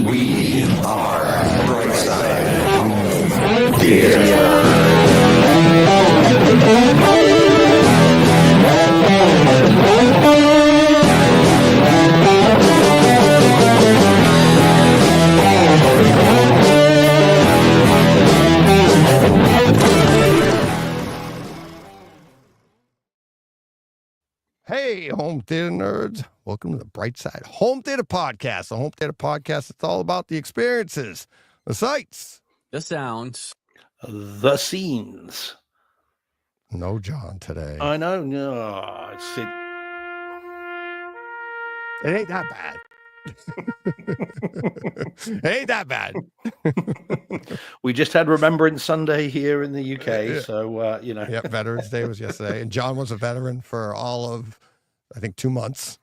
We are Brightside Theater. Hey, home theater nerds. Welcome to the Brightside Home Theater Podcast. The Home Theater Podcast, it's all about the experiences, the sights, the sounds, the scenes. No John today. I know. No, It ain't that bad. It ain't that bad. We just had Remembrance Sunday here in the UK, so you know. Yep, Veterans Day was yesterday, and John was a veteran for all of, I think, 2 months.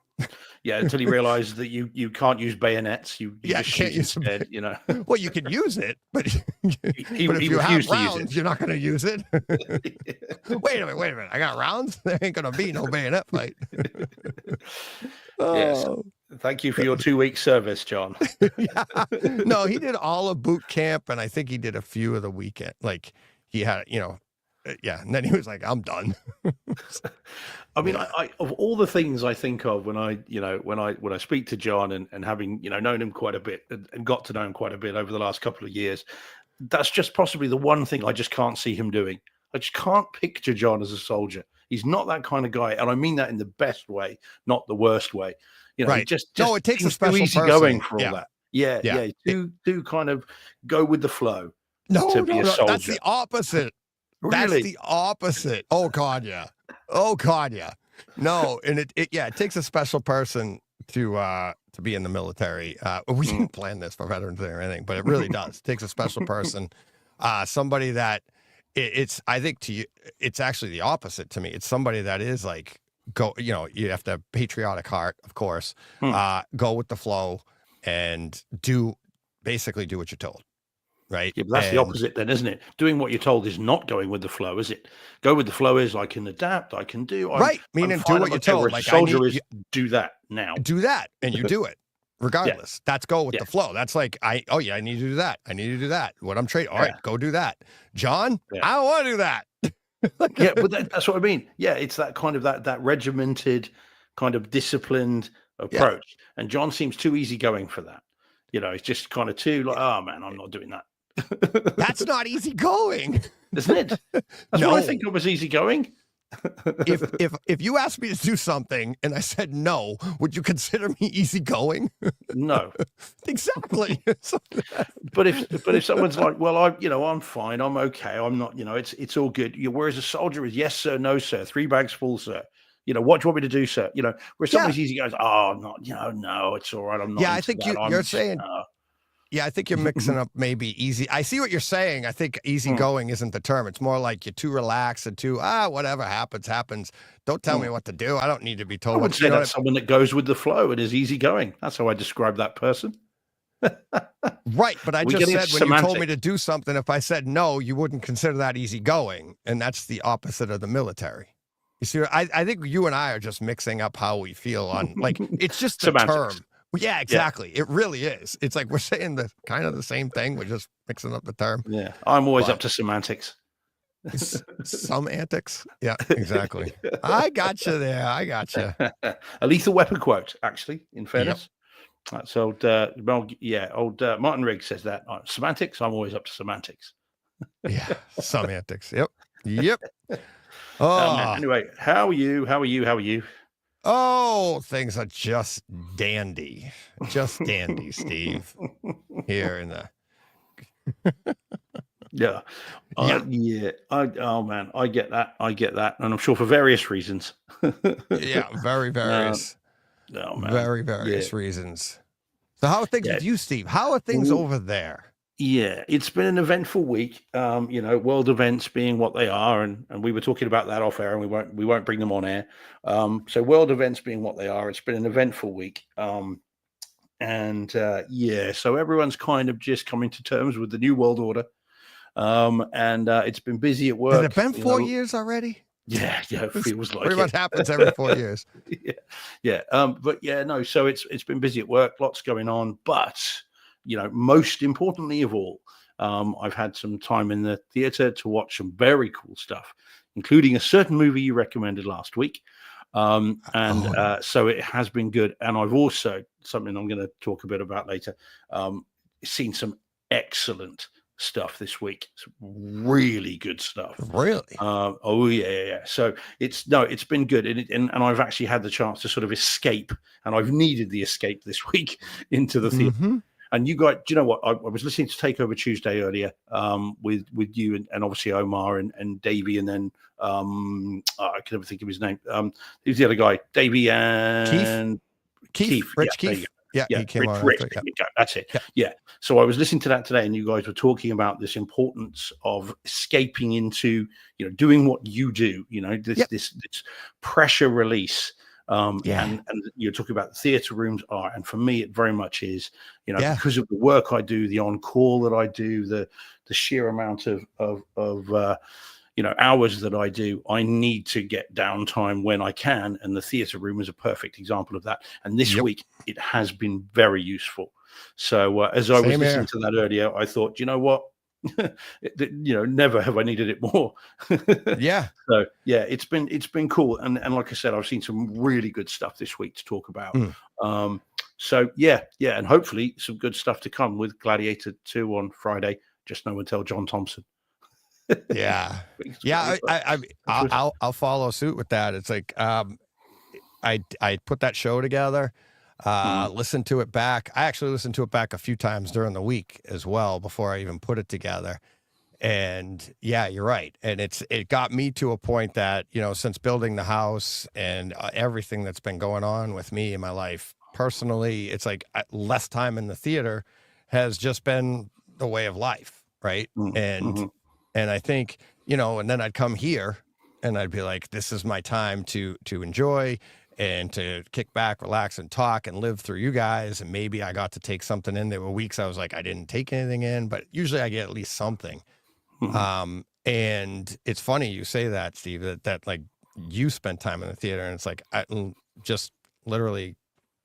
Yeah, until he realized that you can't use bayonets. You just can't use instead, you know. Well, you can use it, but, he but if you have refused to use rounds, it. you're not going to use it. Wait a minute. I got rounds? There ain't going to be no bayonet fight. Yes. Thank you for your 2-week service, John. Yeah. No, he did all of boot camp, and I think he did a few of the weekend. Like he had, yeah. And then he was like, "I'm done." I mean, I of all the things I think of when I speak to John and having known him quite a bit and got to know him quite a bit over the last couple of years, that's just possibly the one thing I just can't see him doing. I just can't picture John as a soldier. He's not that kind of guy, and I mean that in the best way, not the worst way. Right. Just no, it takes a special easy person. going for all that. Yeah. Do kind of go with the flow. No, be a soldier. That's the opposite. Really? That's the opposite. Oh God, yeah. No, and it takes a special person to be in the military. We didn't plan this for Veterans Day or anything, but it really does. It takes a special person, somebody that I think to you, it's actually the opposite to me. It's somebody that is like, you have to have patriotic heart, of course, go with the flow and basically do what you're told. Right. Yeah, but that's the opposite then, isn't it? Doing what you're told is not going with the flow, is it? Go with the flow is I can adapt, I can do. Meaning do what you're told. Like soldier is do that now. Do that, and you do it regardless. Yeah. That's go with the flow. That's like I need to do that. I need to do that. What I'm trained. All right, go do that. John, I don't want to do that. Yeah, but that's what I mean. Yeah, it's that kind of that regimented, kind of disciplined approach. Yeah. And John seems too easygoing for that. It's just kind of too like, oh man, I'm not doing that. That's not easy going, isn't it? That's what I think of as easy going. if you asked me to do something and I said no, would you consider me easy going? No. Exactly. But if someone's like, well, I'm fine, I'm okay, I'm not, it's all good. Whereas a soldier is yes sir, no sir, 3 bags full, sir. What do you want me to do, sir? Where somebody's easy goes, oh, I'm not, no, it's all right. I'm not. Yeah, I think you're saying. Yeah, I think you're mixing up maybe easy. I see what you're saying. I think easy going isn't the term. It's more like you're too relaxed and too, whatever happens. Don't tell me what to do. I don't need to be told. I would say that's someone that goes with the flow and is easy going. That's how I describe that person. Right, but I just said when you told me to do something, if I said no, you wouldn't consider that easy going, and that's the opposite of the military. You see, I think you and I are just mixing up how we feel on, like, it's just the term. Yeah, exactly. Yeah. It really is. It's like we're saying the kind of the same thing. We're just mixing up the term. Yeah, I'm always up to semantics. Some antics. Yeah, exactly. I got you there. I got you. A Lethal Weapon quote, actually, in fairness. Yep. That's old Martin Riggs says that. Semantics, I'm always up to semantics. Yeah, some antics. Yep. Anyway, how are you? Oh, things are just dandy, Steve. Here in the I get that, and I'm sure for various reasons. Yeah, very various. Very various reasons. So, how are things with you, Steve? How are things over there? Yeah, it's been an eventful week. World events being what they are, and we were talking about that off air, and we won't bring them on air. So world events being what they are, it's been an eventful week. So everyone's kind of just coming to terms with the new world order. It's been busy at work. Has it been 4 years already? Yeah, it feels like pretty much happens every 4 years. So it's been busy at work, lots going on, but most importantly of all, I've had some time in the theater to watch some very cool stuff, including a certain movie you recommended last week. So it has been good. And I've also, something I'm going to talk a bit about later, seen some excellent stuff this week. Some really good stuff. Really? Oh yeah. So it's been good, and I've actually had the chance to sort of escape, and I've needed the escape this week into the theater. Mm-hmm. And you guys, do you know what? I was listening to Takeover Tuesday earlier, with you and obviously Omar and Davey, and then I can never think of his name. Who's the other guy? Davey and Keith. Rich Keith. Yeah, he came on. Rich, that's it. Yeah. So I was listening to that today, and you guys were talking about this importance of escaping into, doing what you do. This pressure release. And you're talking about the theater rooms are, and for me, it very much is. Because of the work I do, the on call that I do, the sheer amount of hours that I do, I need to get downtime when I can, and the theater room is a perfect example of that. And this week, it has been very useful. So as I was listening to that earlier, I thought, you know what? Never have I needed it more. Yeah. So yeah, it's been cool, and like I said, I've seen some really good stuff this week to talk about. So yeah, and hopefully some good stuff to come with Gladiator 2 on Friday. Just no one tell John Thompson. Yeah. I'll follow suit with that. It's like I put that show together, listened to it back. I actually listened to it back a few times during the week as well before I even put it together. And yeah, you're right. And it got me to a point that, since building the house and everything that's been going on with me in my life personally, it's like less time in the theater has just been the way of life. Right. And I think, and then I'd come here and I'd be like, this is my time to enjoy and to kick back, relax, and talk and live through you guys. And maybe I got to take something in. There were weeks I was like, I didn't take anything in, but usually I get at least something. And it's funny you say that, Steve, that like you spent time in the theater, and it's like, just literally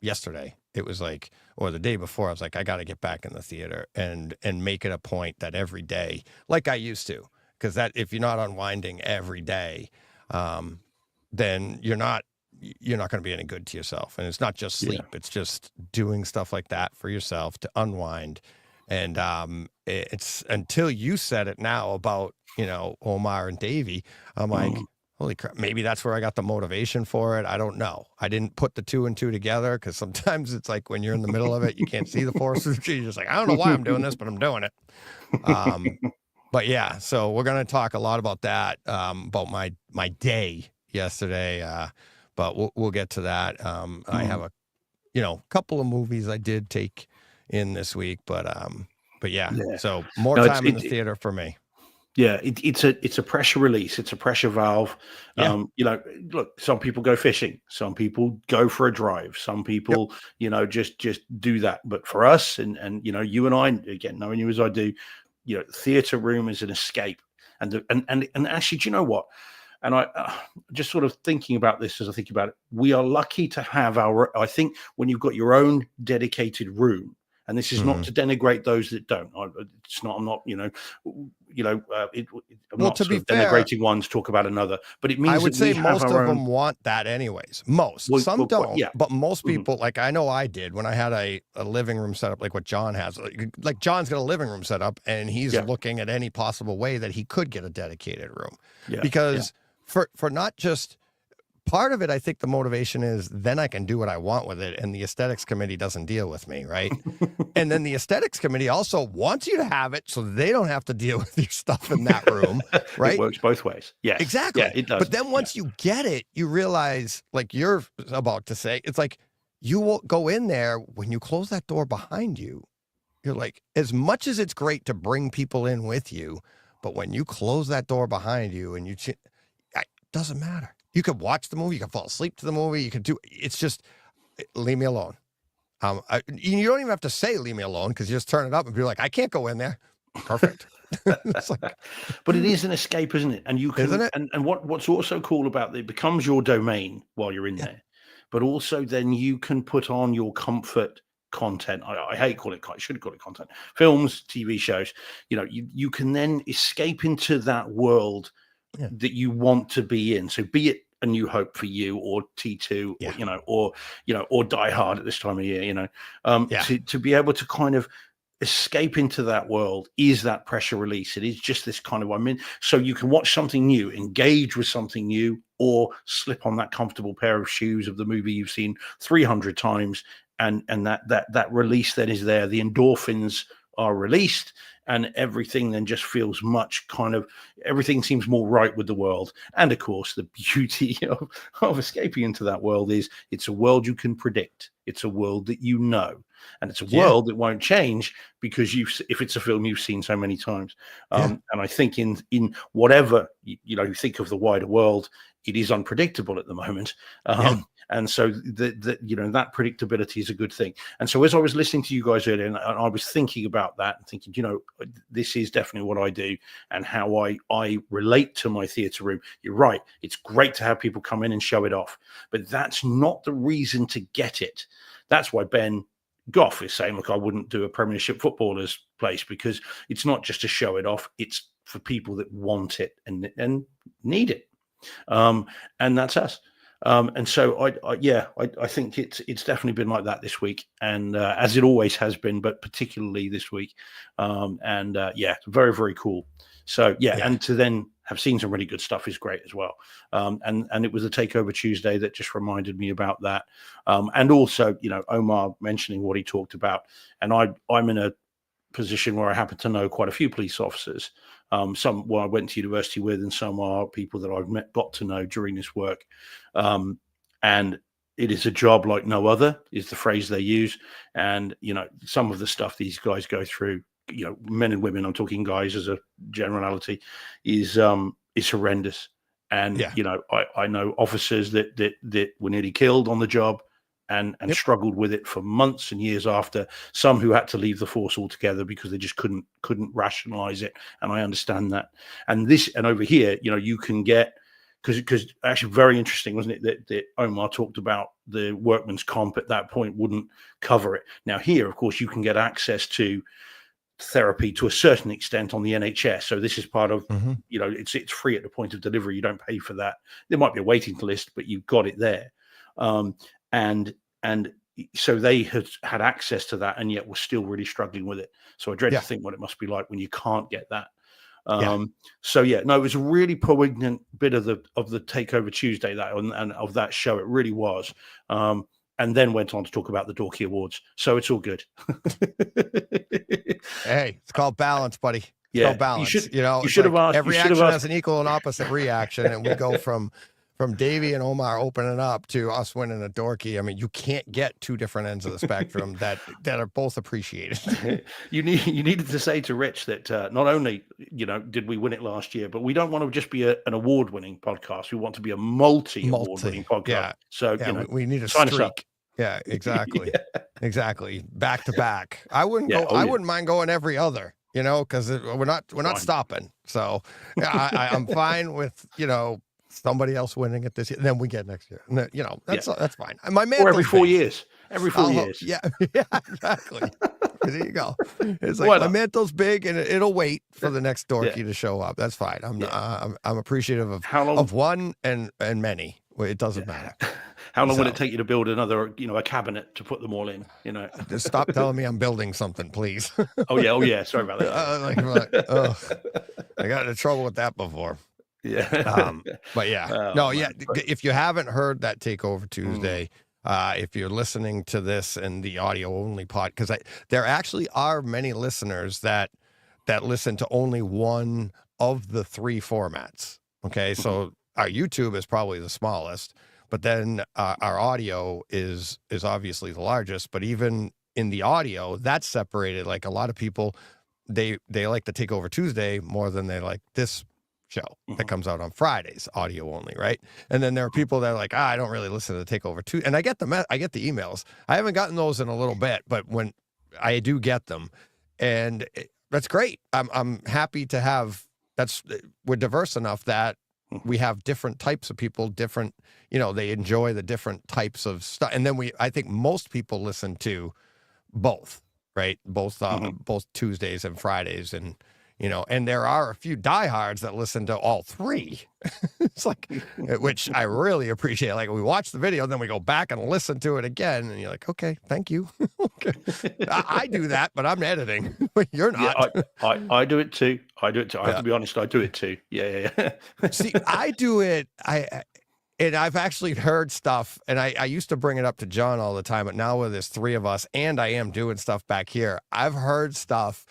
yesterday, it was like, or the day before, I was like, I got to get back in the theater and make it a point that every day, like I used to, because that if you're not unwinding every day, then you're not going to be any good to yourself. And it's not just sleep; it's just doing stuff like that for yourself to unwind. And it's until you said it now about Omar and Davey, I'm like, holy crap, maybe that's where I got the motivation for it. I don't know. I didn't put the 2 and 2 together, because sometimes it's like when you're in the middle of it, you can't see the forest. You're just like, I don't know why I'm doing this, but I'm doing it. But yeah, so we're going to talk a lot about that, about my day yesterday. But we'll get to that. I have a couple of movies I did take in this week, but yeah. So more time in the theater for me. Yeah, it's a pressure release. It's a pressure valve. Look, some people go fishing, some people go for a drive, some people, just do that. But for us, and you and I, again, knowing you as I do, theater room is an escape. And actually, do you know what? And I just sort of thinking about this as I think about it, we are lucky to have I think when you've got your own dedicated room. And this is not to denigrate those that don't. It's not. I'm not. I'm not to be fair, denigrating one to talk about another. But it means I would say most of them want that anyways. Some don't. But most people, like I know I did when I had a living room set up like what John has. Like John's got a living room set up, and he's looking at any possible way that he could get a dedicated room. Because for not just. Part of it, I think the motivation is then I can do what I want with it, and the aesthetics committee doesn't deal with me, right? And then the aesthetics committee also wants you to have it so they don't have to deal with your stuff in that room, right? It works both ways. Yes. Exactly. Yeah, it does. But then once you get it, you realize, like you're about to say, it's like you won't go in there when you close that door behind you. You're like, as much as it's great to bring people in with you, but when you close that door behind you and it doesn't matter. You could watch the movie. You can fall asleep to the movie. You can it's just, leave me alone. You don't even have to say, leave me alone, because you just turn it up and be like, I can't go in there. Perfect. But it is an escape, isn't it? And you can, isn't it? And what's also cool about it becomes your domain while you're in there, but also then you can put on your comfort content. I hate calling it, I should call it content. Films, TV shows. You can then escape into that world that you want to be in. So be it A New Hope for you, or T2, or Die Hard at this time of year. To be able to kind of escape into that world is that pressure release. It is just this kind of, so you can watch something new, engage with something new, or slip on that comfortable pair of shoes of the movie you've seen 300 times, and that release then is there. The endorphins are released, and everything then just feels much everything seems more right with the world. And of course, the beauty of escaping into that world is it's a world you can predict. It's a world that you know. And it's a world that won't change because if it's a film you've seen so many times. And I think in whatever, you think of the wider world, it is unpredictable at the moment. And so that predictability is a good thing. And so as I was listening to you guys earlier, and I was thinking about that and thinking, this is definitely what I do and how I relate to my theatre room. You're right. It's great to have people come in and show it off, but that's not the reason to get it. That's why Ben Goff is saying, look, I wouldn't do a Premiership footballers place, because it's not just to show it off. It's for people that want it and need it. And that's us. And so I think it's definitely been like that this week, and as it always has been, but particularly this week. Very, very cool. So and to then have seen some really good stuff is great as well. And it was a Takeover Tuesday that just reminded me about that. And also, Omar mentioning what he talked about, and I'm in a position where I happen to know quite a few police officers. Some I went to university with, and some are people that I've got to know during this work. And it is a job like no other, is the phrase they use. And, some of the stuff these guys go through, men and women, I'm talking guys as a generality, is horrendous. And, I know officers that were nearly killed on the job, and struggled with it for months and years after. Some who had to leave the force altogether because they just couldn't rationalize it. And I understand that. And over here, you can get, because actually very interesting, wasn't it, that Omar talked about the workman's comp at that point wouldn't cover it. Now here, of course, you can get access to therapy to a certain extent on the NHS. So this is part of, it's free at the point of delivery. You don't pay for that. There might be a waiting list, but you've got it there. And so they had access to that, and yet were still really struggling with it. So I dread to think what it must be like when you can't get that. It was a really poignant bit of the Takeover Tuesday and of that show. It really was. And then went on to talk about the Dorky Awards. So it's all good. Hey, it's called balance, buddy. It's called balance. You should have asked. Every action has an equal and opposite reaction, and we go from Davey and Omar opening up to us winning a Dorky. I mean, you can't get two different ends of the spectrum that are both appreciated. You needed to say to Rich that not only did we win it last year, but we don't want to just be an award-winning podcast. We want to be a multi-award-winning podcast. Yeah. So we need a sign streak. Yeah, exactly. Exactly. Back to back. I wouldn't wouldn't mind going every other. Because we're not stopping. So I'm fine with somebody else winning it this year, and then we get next year. That's fine. My man, or every 4 years. Every 4 years. Yeah, exactly. There you go. It's like my mantle's big, and it'll wait for the next Dorky to show up. That's fine. I'm appreciative of one and many. It doesn't matter. How long would it take you to build another, a cabinet to put them all in? Just stop telling me I'm building something, please. Oh yeah. Sorry about that. I got into trouble with that before. Yeah. But if you haven't heard that Takeover Tuesday, if you're listening to this in the audio only pod, because there actually are many listeners that listen to only one of the three formats. Okay, so our YouTube is probably the smallest, but then our audio is obviously the largest. But even in the audio, that's separated. Like a lot of people, they like the Takeover Tuesday more than they like this show that comes out on Fridays, audio only, right? And then there are people that are like, I don't really listen to the Takeover Tuesday. And I get the emails. I haven't gotten those in a little bit, but when I do get them, and that's great. I'm happy to have. We're diverse enough that we have different types of people, different, they enjoy the different types of stuff. And then I think most people listen to both, right? Both Tuesdays and Fridays, and and there are a few diehards that listen to all three. It's like, which I really appreciate. Like, we watch the video, then we go back and listen to it again, and you're like, okay, thank you. Okay. I do that, but I'm editing. You're not. Yeah, I do it too. I have to be honest, I do it too. Yeah. See, I do it. And I've actually heard stuff, and I used to bring it up to John all the time, but now with there's three of us, and I am doing stuff back here, I've heard stuff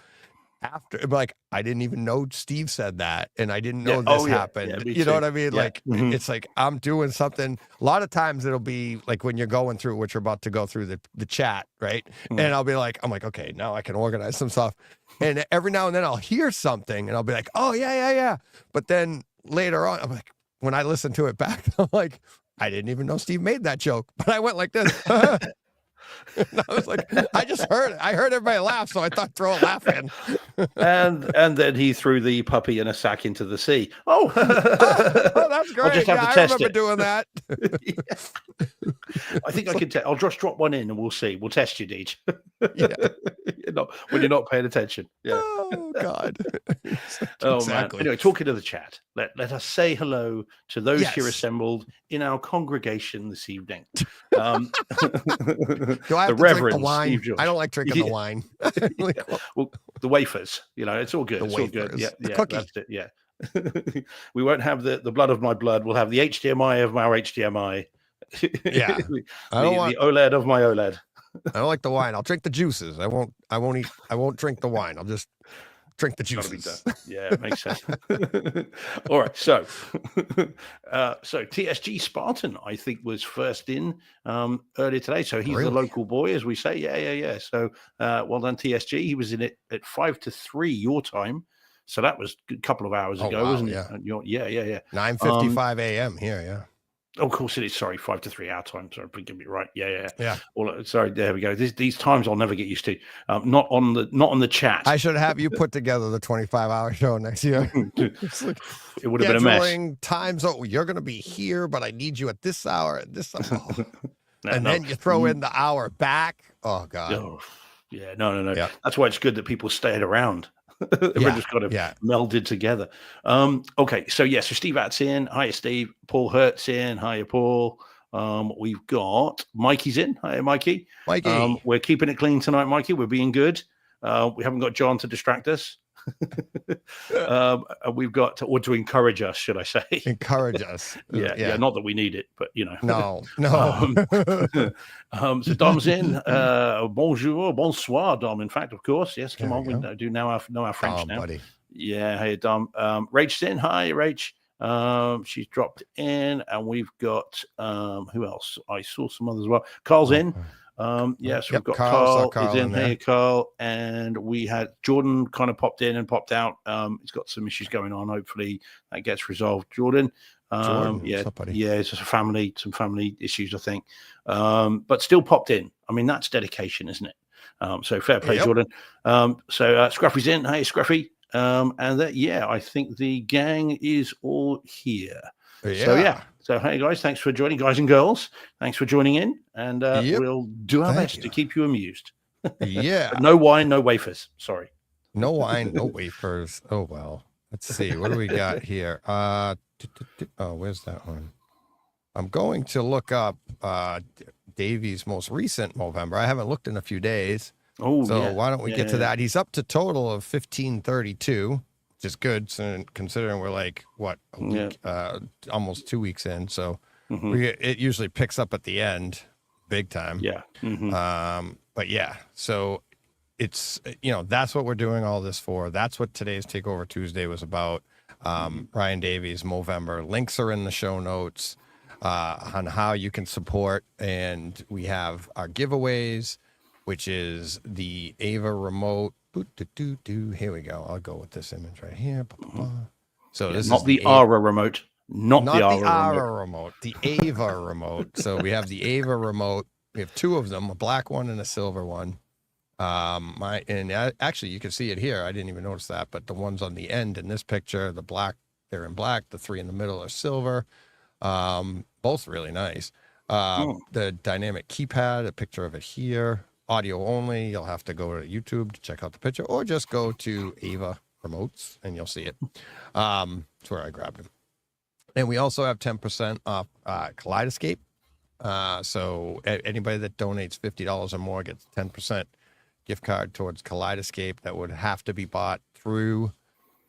after, like, I didn't even know Steve said that, and I didn't know this happened. Yeah, you know what I mean? Yeah. Like, it's like I'm doing something. A lot of times it'll be like when you're going through what you're about to go through the chat, right? And I'm like, okay, now I can organize some stuff. And every now and then I'll hear something, and I'll be like, oh, yeah. But then later on, I'm like, when I listen to it back, I'm like, I didn't even know Steve made that joke, but I went like this. And I was like, I just heard it. I heard everybody laugh, so I thought throw a laugh in. and then he threw the puppy in a sack into the sea. Oh, that's great. I'll just have to test I remember it. doing that. I think I can. I'll just drop one in, and we'll see. We'll test you, Deej. Yeah. When you're not paying attention. Yeah. Oh God. Oh Exactly. man. Anyway, talking to the chat, let us say hello to those here Yes. assembled in our congregation this evening. Do I have The to drink the Reverend wine? Steve George. I don't like drinking the Yeah. wine. Well, the wafers, it's all good. The It's all good. wafers. Yeah, The yeah, cookie. that's it. Yeah. We won't have the blood of my blood. We'll have the HDMI of our HDMI. Yeah. the, I don't want. the OLED of my OLED. I don't like the wine. I'll drink the juices. I won't drink the wine. I'll just drink the Gotta be juices. done. Yeah, it makes sense. All right, so TSG Spartan, I think, was first in earlier today. So he's the Really? local boy, as we say. Yeah. So well done, TSG. He was in it at 5 to 3 your time. So that was a couple of hours ago, wow, wasn't yeah. it? Yeah. 9:55 a.m. here. Yeah. Oh, of course it is. Sorry, 5 to 3 our time. Sorry, get me right. Yeah. Yeah. Well, sorry, there we go. These times I'll never get used to. Not on the chat. I should have you put together the 25-hour show next year. It's like, It would have been a mess. scheduling times. Oh, you're going to be here, but I need you at this hour. At this hour. Oh. No. Then you throw in the hour back. Oh God. Oh, yeah, no. Yeah. That's why it's good that people stayed around. We're just kind of melded together. Okay, so Steve At's in. Hiya, Steve. Paul Hurt's in. Hiya, Paul. We've got Mikey's in. Hiya, Mikey. Mikey. We're keeping it clean tonight, Mikey. We're being good. We haven't got John to distract us. We've got or to encourage us, should I say? Encourage us. Yeah. Not that we need it, but No. So Dom's in. Bonjour, bonsoir, Dom. In fact, of course, yes. Come on, we do know our French now. Buddy. Yeah, hey Dom. Rach's in. Hi, Rach. She's dropped in, and we've got who else? I saw some others as well. Carl's in. Yes, we've got Carl is in. Hey, Carl, and we had Jordan kind of popped in and popped out. He's got some issues going on. Hopefully that gets resolved. Jordan. What's up, buddy? It's just some family issues, I think. But still popped in. I mean, that's dedication, isn't it? So fair play, Jordan. So Scruffy's in. Hey, Scruffy. And I think the gang is all here. So hey guys, thanks for joining, guys and girls. Thanks for joining in, and we'll do our best to keep you amused. Yeah. But no wine, no wafers. Sorry. No wine, no wafers. Oh well. Let's see. What do we got here? Where's that one? I'm going to look up Davy's most recent Movember. I haven't looked in a few days. Oh, so why don't we get to that? He's up to total of 1532, which is good, so considering we're like a week, almost 2 weeks in. So it usually picks up at the end, big time. Yeah. But so it's that's what we're doing all this for. That's what today's Takeover Tuesday was about. Ryan Davies, Movember. Links are in the show notes on how you can support, and we have our giveaways, which is the Ava remote. Here we go. I'll go with this image right here. So this not is the Ara remote. Not the Ara remote. The Ava remote. So we have the Ava remote. We have two of them, a black one and a silver one. Actually you can see it here. I didn't even notice that, but the ones on the end in this picture, the black, they're in black. The three in the middle are silver. Both really nice. The dynamic keypad, a picture of it here. audio only, you'll have to go to YouTube to check out the picture, or just go to Ava Remotes and you'll see it. That's where I grabbed them. And we also have 10% off Kaleidoscape. So anybody that donates $50 or more gets 10% gift card towards Kaleidoscape. That would have to be bought through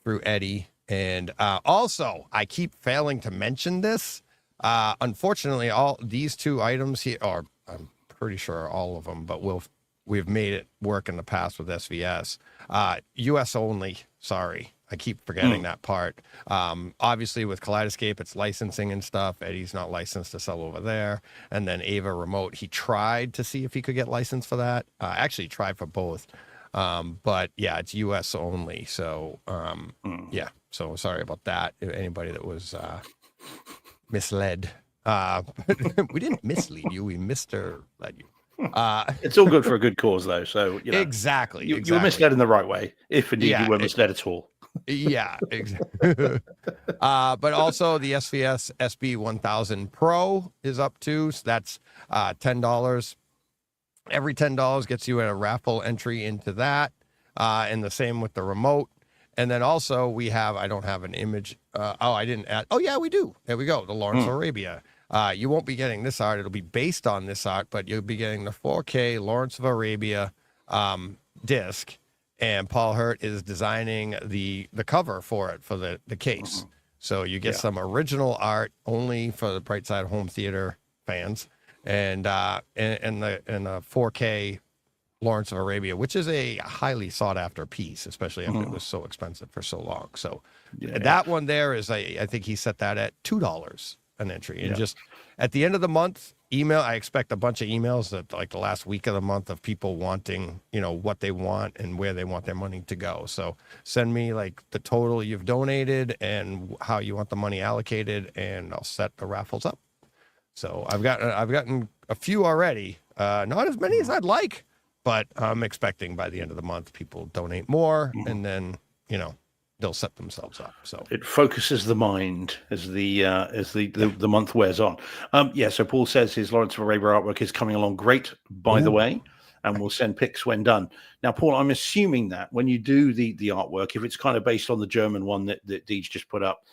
Eddie. And also, I keep failing to mention this. Unfortunately, all these two items here, or I'm pretty sure all of them, but we've made it work in the past with SVS. US only. Sorry, I keep forgetting that part. Obviously, with Kaleidoscape, it's licensing and stuff. Eddie's not licensed to sell over there. And then Ava Remote, he tried to see if he could get licensed for that. Actually, tried for both. But yeah, it's US only. So yeah. So sorry about that. Anybody that was misled. We didn't mislead you. We misled you. It's all good for a good cause, though. So you know, exactly. You were misled in the right way, if indeed you were misled at all. Yeah, exactly. But also the SVS SB 1000 Pro is up too. So that's $10. Every $10 gets you a raffle entry into that, and the same with the remote. And then also we have, I don't have an image. I didn't add. Oh yeah, we do. There we go. The Lawrence of Arabia. You won't be getting this art. It'll be based on this art, but you'll be getting the 4K Lawrence of Arabia disc. And Paul Hurt is designing the cover for it, for the case. So you get some original art only for the Bright Side Home Theater fans, and the 4K Lawrence of Arabia, which is a highly sought after piece, especially after it was so expensive for so long. So that one there is, I think he set that at $2 an entry. And just at the end of the month, I expect a bunch of emails that like the last week of the month of people wanting, what they want and where they want their money to go. So send me like the total you've donated and how you want the money allocated, and I'll set the raffles up. So I've gotten a few already, not as many as I'd like, but I'm expecting by the end of the month people donate more, and then they'll set themselves up. So it focuses the mind as the month wears on. So Paul says his Lawrence of Arabia artwork is coming along great, by the way, and we'll send pics when done. Now, Paul, I'm assuming that when you do the artwork, if it's kind of based on the German one that Deej just put up,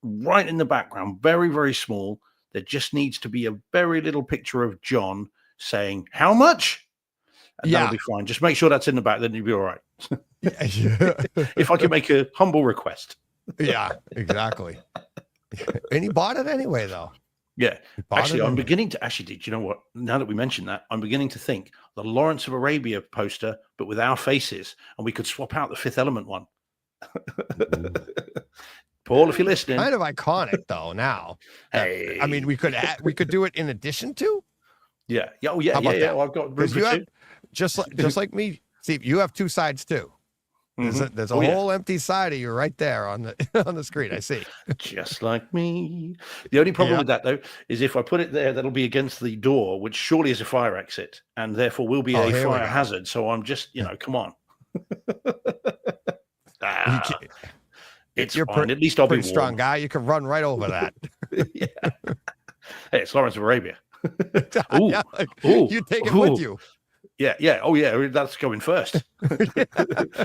right in the background, very, very small, there just needs to be a very little picture of John saying, "How much?" And that'll be fine. Just make sure that's in the back, then you'll be all right. If I could make a humble request. Yeah, exactly. And he bought it anyway, though. Yeah. Actually, I'm beginning to did you know what? Now that we mentioned that, I'm beginning to think the Lawrence of Arabia poster, but with our faces, and we could swap out the Fifth Element one. Paul, if you're listening. Kind of iconic though now. Hey. I mean, we could do it in addition to. Yeah. Yeah. Oh, yeah. Yeah. Well, I've got room for two. Just like me, Steve, you have two sides too. There's a whole empty side of you right there on the screen. I see. Just like me. The only problem with that though is if I put it there, that'll be against the door, which surely is a fire exit, and therefore will be a fire hazard. So I'm just, come on. It's fine. At least I'll be warm. Strong guy. You can run right over that. Yeah. Hey, it's Lawrence of Arabia. You take it with you. Yeah, yeah. Oh, yeah. That's going first.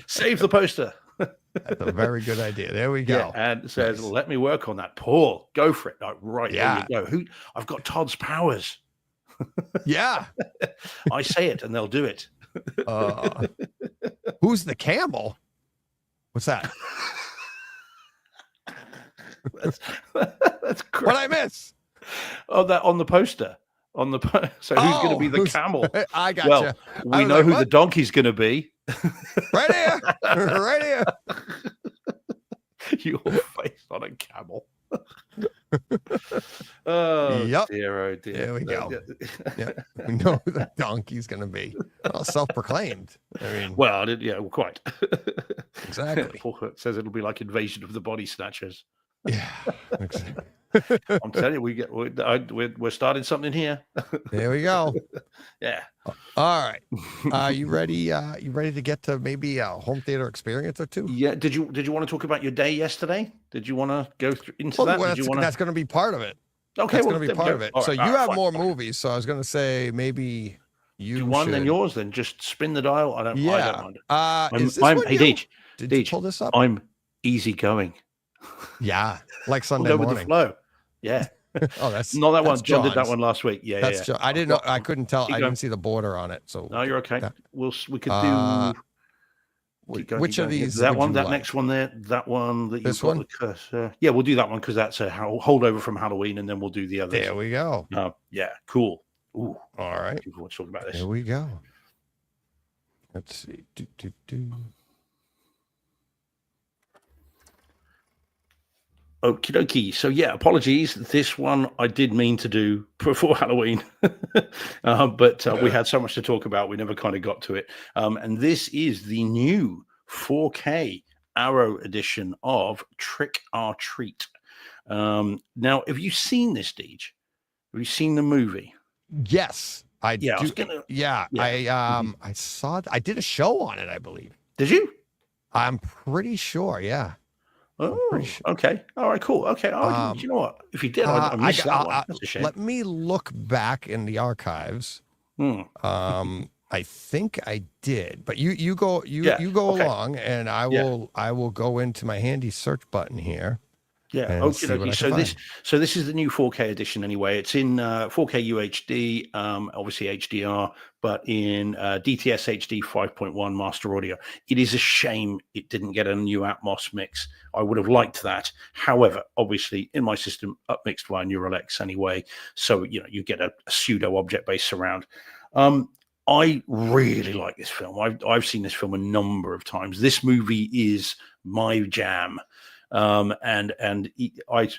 Save the poster. That's a very good idea. There we go. Yeah, and it says, "Let me work on that." Paul, go for it. Right. Yeah. There you go. I've got Todd's powers. Yeah. I say it, and they'll do it. Who's the camel? What's that? That's great. What I miss? Oh, that on the poster. So who's going to be the camel? I got you. We know who the donkey's going to be. Right here. Right here. Your face on a camel. Oh, dear, oh, dear. There we go. Yeah. We know who the donkey's going to be. Well, self-proclaimed. I mean, quite. Exactly. It says it'll be like Invasion of the Body Snatchers. Yeah, exactly. I'm telling you, we're starting something here. There we go. Yeah. All right. You ready? You ready to get to maybe a home theater experience or two? Yeah. Did you want to talk about your day yesterday? Did you want to go into that? That's going to be part of it. Okay, that's going to be part of it. All so right, you have more movies. So I was going to say maybe you one, then should. yours, then just spin the dial. I don't Yeah. mind. Is this one Hey, you? Did you pull this up? I'm easygoing. Yeah, like I'll Sunday go with the morning. flow. Yeah. Oh, that's Not that that's one. John did that John's. one last week. Yeah, That's yeah. John. I didn't know. I couldn't tell. I didn't see the border on it. So No, you're okay. yeah. We could Uh, do. Keep going, which keep of going. these That would one, you that like? next one there, that one that you've This got one? the cursor. Yeah, we'll do that one because that's a holdover from Halloween, and then we'll do the others. There we go. Yeah, cool. Ooh, All right. looking forward to talking about this. Here we go. Let's see. Okie dokie. So yeah, apologies. This one I did mean to do before Halloween, but we had so much to talk about, we never kind of got to it. And this is the new 4K Arrow edition of Trick or Treat. Now, have you seen this, Deej? Have you seen the movie? Yes, I Yeah, do. yeah. I saw. I did a show on it, I believe. Did you? I'm pretty sure. Yeah. Oh, sure. Okay. All right, cool. Okay. Oh, you know what? If you did, I missed that one. That's a shame. Let me look back in the archives. I think I did, but you go along, and I will go into my handy search button here. Yeah. Okay. So this is the new 4K edition anyway. It's in 4K UHD, obviously HDR, but in DTS HD 5.1 master audio. It is a shame it didn't get a new Atmos mix. I would have liked that. However, obviously in my system upmixed via Neural X anyway, so you get a pseudo object-based surround. I really like this film. I've seen this film a number of times. This movie is my jam. I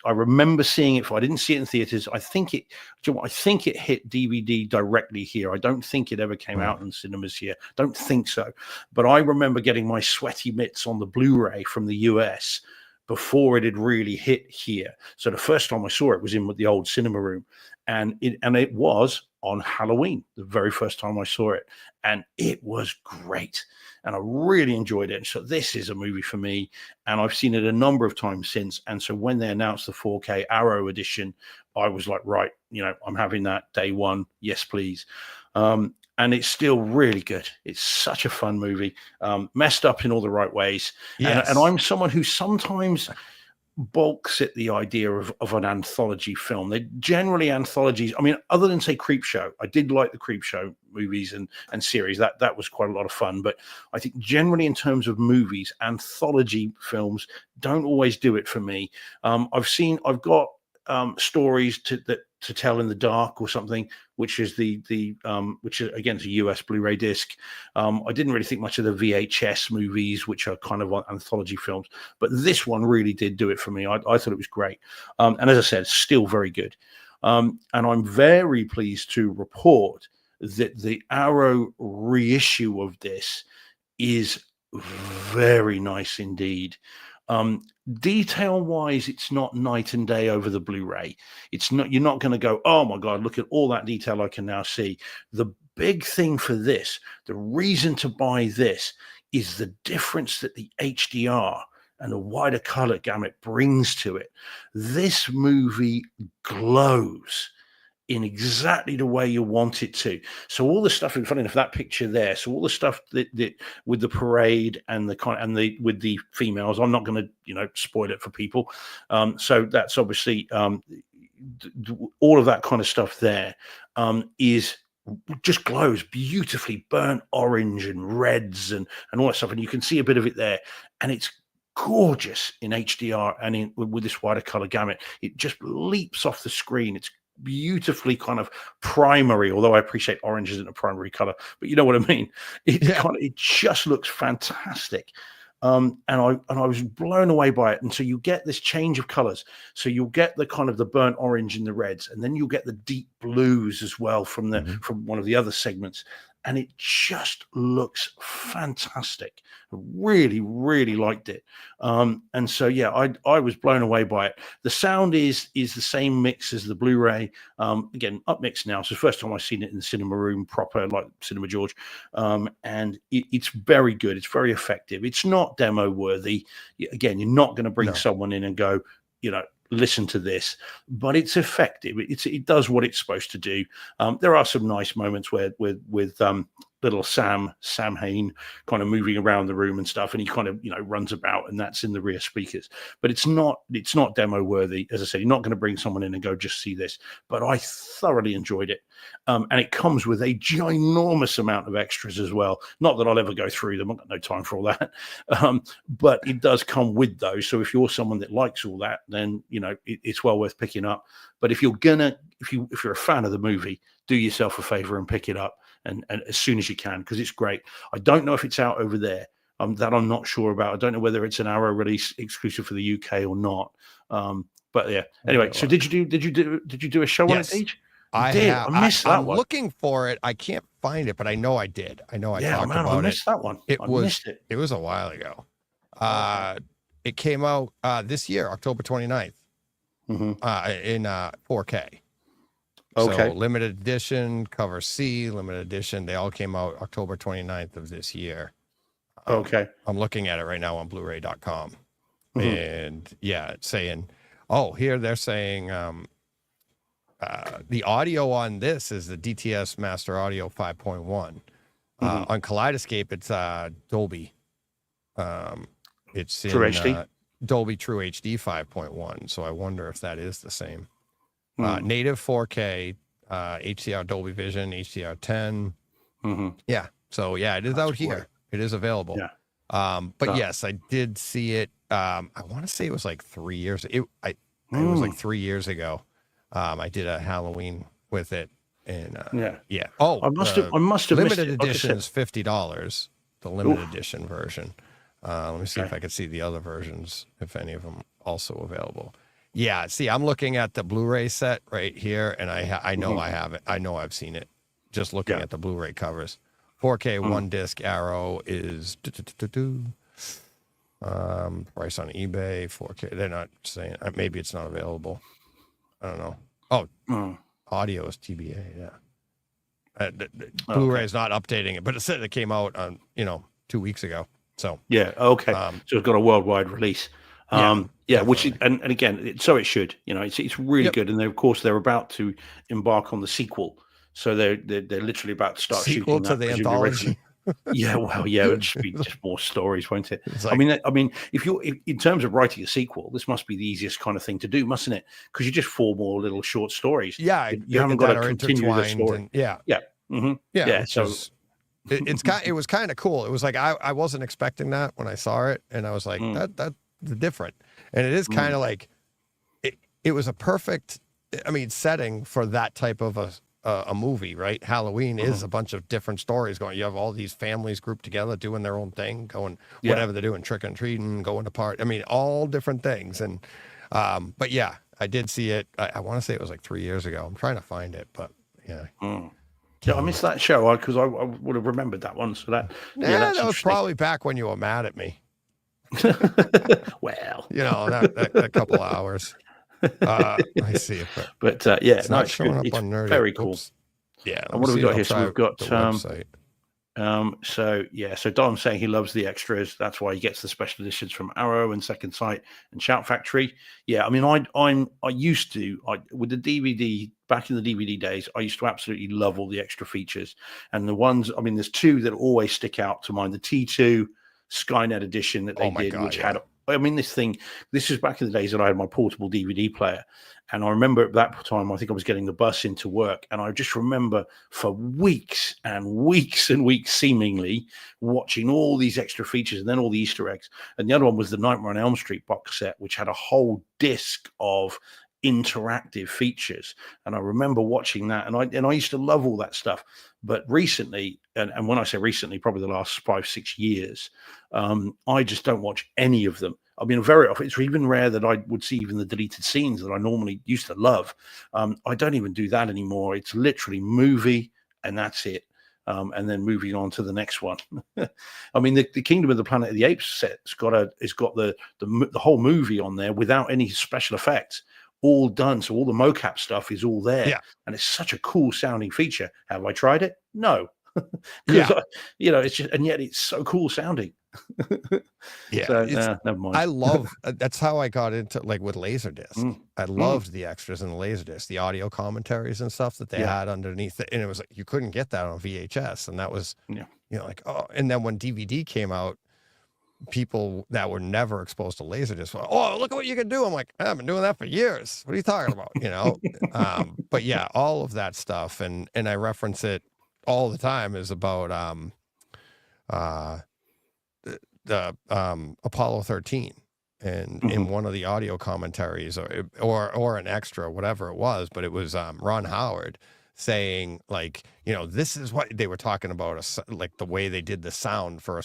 remember seeing it. I didn't see it in theaters. I think it hit DVD directly here. I don't think it ever came out in cinemas here. Don't think so. But I remember getting my sweaty mitts on the Blu-ray from the US before it had really hit here. So the first time I saw it was in the old cinema room, and it was on Halloween, the very first time I saw it, and it was great. And I really enjoyed it. So this is a movie for me, and I've seen it a number of times since. And so when they announced the 4K Arrow edition, I was like, right, I'm having that day one. Yes, please. And it's still really good. It's such a fun movie, messed up in all the right ways. Yes. And I'm someone who sometimes balks at the idea of an anthology film. They're generally anthologies. I mean, other than say Creepshow, I did like the Creepshow movies and series. That was quite a lot of fun. But I think generally in terms of movies, anthology films don't always do it for me. I've got stories to tell in the dark or something, which is which is again a US Blu-ray disc. I didn't really think much of the VHS movies, which are kind of anthology films, but this one really did do it for me. I thought it was great, and as I said, still very good. And I'm very pleased to report that the Arrow reissue of this is very nice indeed. Detail wise, it's not night and day over the Blu-ray. You're not going to go, oh my God, look at all that detail I can now see. The big thing for this, the reason to buy this, is the difference that the HDR and the wider color gamut brings to it. This movie glows in exactly the way you want it to. So all the stuff, funny enough, that picture there. So all the stuff that with the parade and with the females, I'm not going to spoil it for people. So that's obviously all of that kind of stuff there is just glows beautifully, burnt orange and reds and all that stuff, and you can see a bit of it there, and it's gorgeous in HDR and with this wider color gamut. It just leaps off the screen. It's beautifully kind of primary, although I appreciate orange isn't a primary color, but you know what I mean. It just looks fantastic. And I was blown away by it. And so you get this change of colors. So you'll get the kind of the burnt orange and the reds, and then you'll get the deep blues as well from one of the other segments. And it just looks fantastic. I really, really liked it. And so, yeah, I was blown away by it. The sound is the same mix as the Blu-ray. Again, upmixed now. So first time I've seen it in the cinema room proper, like Cinema George. And it's very good. It's very effective. It's not demo worthy. Again, you're not going to bring someone in and go, listen to this, but it's effective. It does what it's supposed to do. There are some nice moments where with little Sam Hain kind of moving around the room and stuff, and he kind of runs about, and that's in the rear speakers. But it's not demo worthy. As I said, you're not going to bring someone in and go, just see this. But I thoroughly enjoyed it, and it comes with a ginormous amount of extras as well. Not that I'll ever go through them. I've got no time for all that. But it does come with those. So if you're someone that likes all that, then it's well worth picking up. But if you're a fan of the movie, do yourself a favor and pick it up and as soon as you can, because it's great. I don't know if it's out over there. That I'm not sure about. I don't know whether it's an Arrow release exclusive for the UK or not. But yeah. Anyway, so did you do a show on it, Deej? I did. have. I missed that I'm one. looking for it. I can't find it, but I know I did. I know I talked about it. I missed that one. It was a while ago. It came out this year, October 29th, in 4K. Okay. So limited edition, cover C, limited edition. They all came out October 29th of this year. Okay. I'm looking at it right now on Blu-ray.com. And yeah, it's saying, here they're saying the audio on this is the DTS Master Audio 5.1. On Kaleidoscape, it's Dolby. It's in True HD? Dolby True HD 5.1. So I wonder if that is the same. Native 4K, HDR Dolby Vision, HDR 10. Yeah. So yeah, it is out here. Great. It is available. Yeah. But yes, I did see it. I want to say it was like 3 years. It was like 3 years ago. I did a Halloween with it, and yeah. Oh, I must have limited edition is $50. The limited edition version. Let me see if I can see the other versions, if any of them also available. Yeah, see, I'm looking at the Blu-ray set right here, and I know I have it. I know I've seen it. Just looking at the Blu-ray covers. 4K one disc Arrow is price on eBay. 4K. They're not saying. Maybe it's not available. I don't know. Oh, audio is TBA. Yeah. Blu-ray is not updating it, but it said it came out on 2 weeks ago. So yeah, okay. So it's got a worldwide release. Which and again, so it should. It's really good, and of course they're about to embark on the sequel, so they're literally about to start sequel shooting to the anthology. It'll just be just more stories, won't it? Like, I mean, if in terms of writing a sequel, this must be the easiest kind of thing to do, mustn't it? Because you just 4 more little short stories. Yeah, you haven't got to continue the story. So it was kind of cool. It was like I wasn't expecting that when I saw it, and I was like, that's different. And it is kind of like it was a perfect setting for that type of a movie, right? Halloween is a bunch of different stories going. You have all these families grouped together doing their own thing, going whatever they're doing, trick and treating, going to party. All different things. And but yeah, I did see it. I want to say it was like 3 years ago. I'm trying to find it, but yeah. Yeah, I missed that show because I would have remembered that one. So that that was probably back when you were mad at me. Well, that couple hours. I see it, but it's not showing up on Nerdy. Very cool. Oops. Yeah. And what have we got here? So we've got the website. So Dom's saying he loves the extras. That's why he gets the special editions from Arrow and Second Sight and Shout Factory. Yeah, I used to with the DVD back in the DVD days. I used to absolutely love all the extra features, and the ones. There's 2 that always stick out to mind: the T2 Skynet edition that they did, which had. This is back in the days that I had my portable DVD player. And I remember at that time, I think I was getting the bus into work. And I just remember for weeks and weeks and weeks, seemingly, watching all these extra features and then all the Easter eggs. And the other one was the Nightmare on Elm Street box set, which had a whole disc of interactive features. And I remember watching that. And I used to love all that stuff. But recently, and when I say recently, probably the last 5-6 years, I just don't watch any of them. Very often, it's even rare that I would see even the deleted scenes that I normally used to love. I don't even do that anymore. It's literally movie, and that's it. And then moving on to the next one. The Kingdom of the Planet of the Apes set's got the whole movie on there without any special effects. All done, so all the mocap stuff is all there, and it's such a cool sounding feature. Have I tried it? No, because Yeah. it's just, and yet it's so cool sounding. Yeah, So it's never mind. I love that's how I got into like with Laserdisc. I Mm. loved the extras in the Laserdisc, the audio commentaries and stuff that they Yeah. had underneath it, and it was like you couldn't get that on VHS, and that was Yeah. like, oh, and then when DVD came out, people that were never exposed to Laserdisc were, oh, look at what you can do. I'm like, I've been doing that for years. What are you talking about? But yeah, all of that stuff, and I reference it all the time, is about uh the Apollo 13, and in one of the audio commentaries or an extra, whatever it was, but it was Ron Howard saying, like, this is what they were talking about, like the way they did the sound for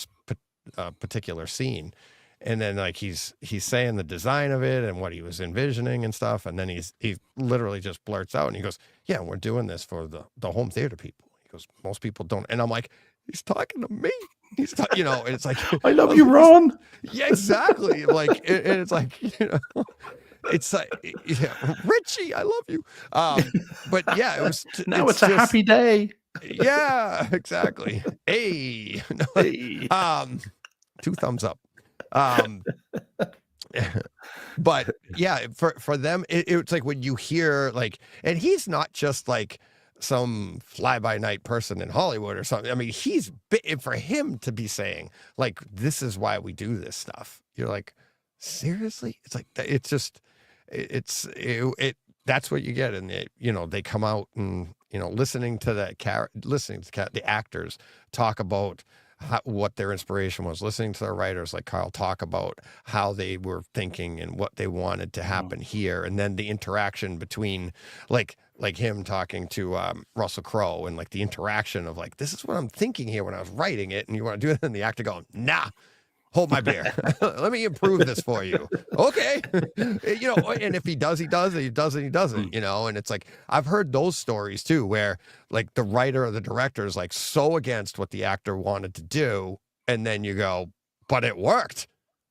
a particular scene, and then like he's saying the design of it and what he was envisioning and stuff, and then he literally just blurts out and he goes, yeah, we're doing this for the home theater people. He goes, most people don't, and I'm like, he's talking to me. He's and it's like, I love you, Ron. Yeah, exactly. Like, and it's like, it's like, Richie, I love you. But yeah, it was. Now it's a happy day. Yeah, exactly. Hey, Hey. 2 thumbs up. But yeah, for them, it's like when you hear like, and he's not just like some fly-by-night person in Hollywood or something. I mean, for him to be saying like, this is why we do this stuff. You're like, seriously? It's like, it's just, that's what you get. And they come out and, listening to the actors talk about what their inspiration was, listening to their writers like Carl talk about how they were thinking and what they wanted to happen here, and then the interaction between like him talking to Russell Crowe, and like the interaction of like, this is what I'm thinking here when I was writing it, and you want to do it, and the actor going, nah, hold my beer. Let me improve this for you. Okay. And if he does, he does, and he doesn't, he doesn't, and it's like, I've heard those stories too, where like the writer or the director is like so against what the actor wanted to do. And then you go, but it worked.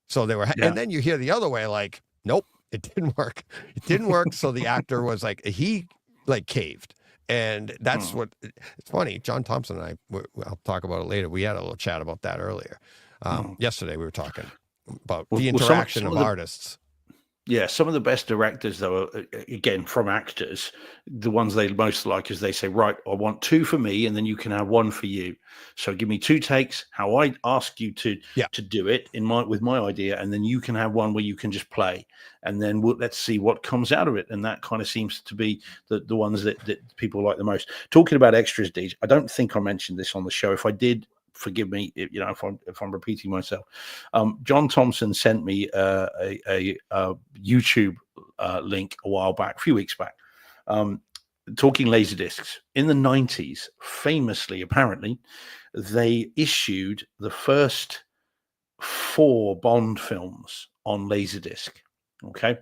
So they were, and then you hear the other way, like, nope, it didn't work. It didn't work. So the actor was like, he like caved. And that's what, it's funny. John Thompson and I'll talk about it later. We had a little chat about that earlier. Yesterday we were talking about the interaction of artists. Yeah, some of the best directors, though, again, from actors, the ones they most like is they say, right, I want 2 for me, and then you can have 1 for you. So give me 2 takes, how I ask you to do it with my idea, and then you can have 1 where you can just play, and then let's see what comes out of it. And that kind of seems to be the ones that people like the most. Talking about extras, Deej, I don't think I mentioned this on the show. If I did, forgive me, if I'm repeating myself. John Thompson sent me a YouTube link a few weeks back, talking Laserdiscs. In the 90s, famously, apparently, they issued the first 4 Bond films on Laserdisc. Okay,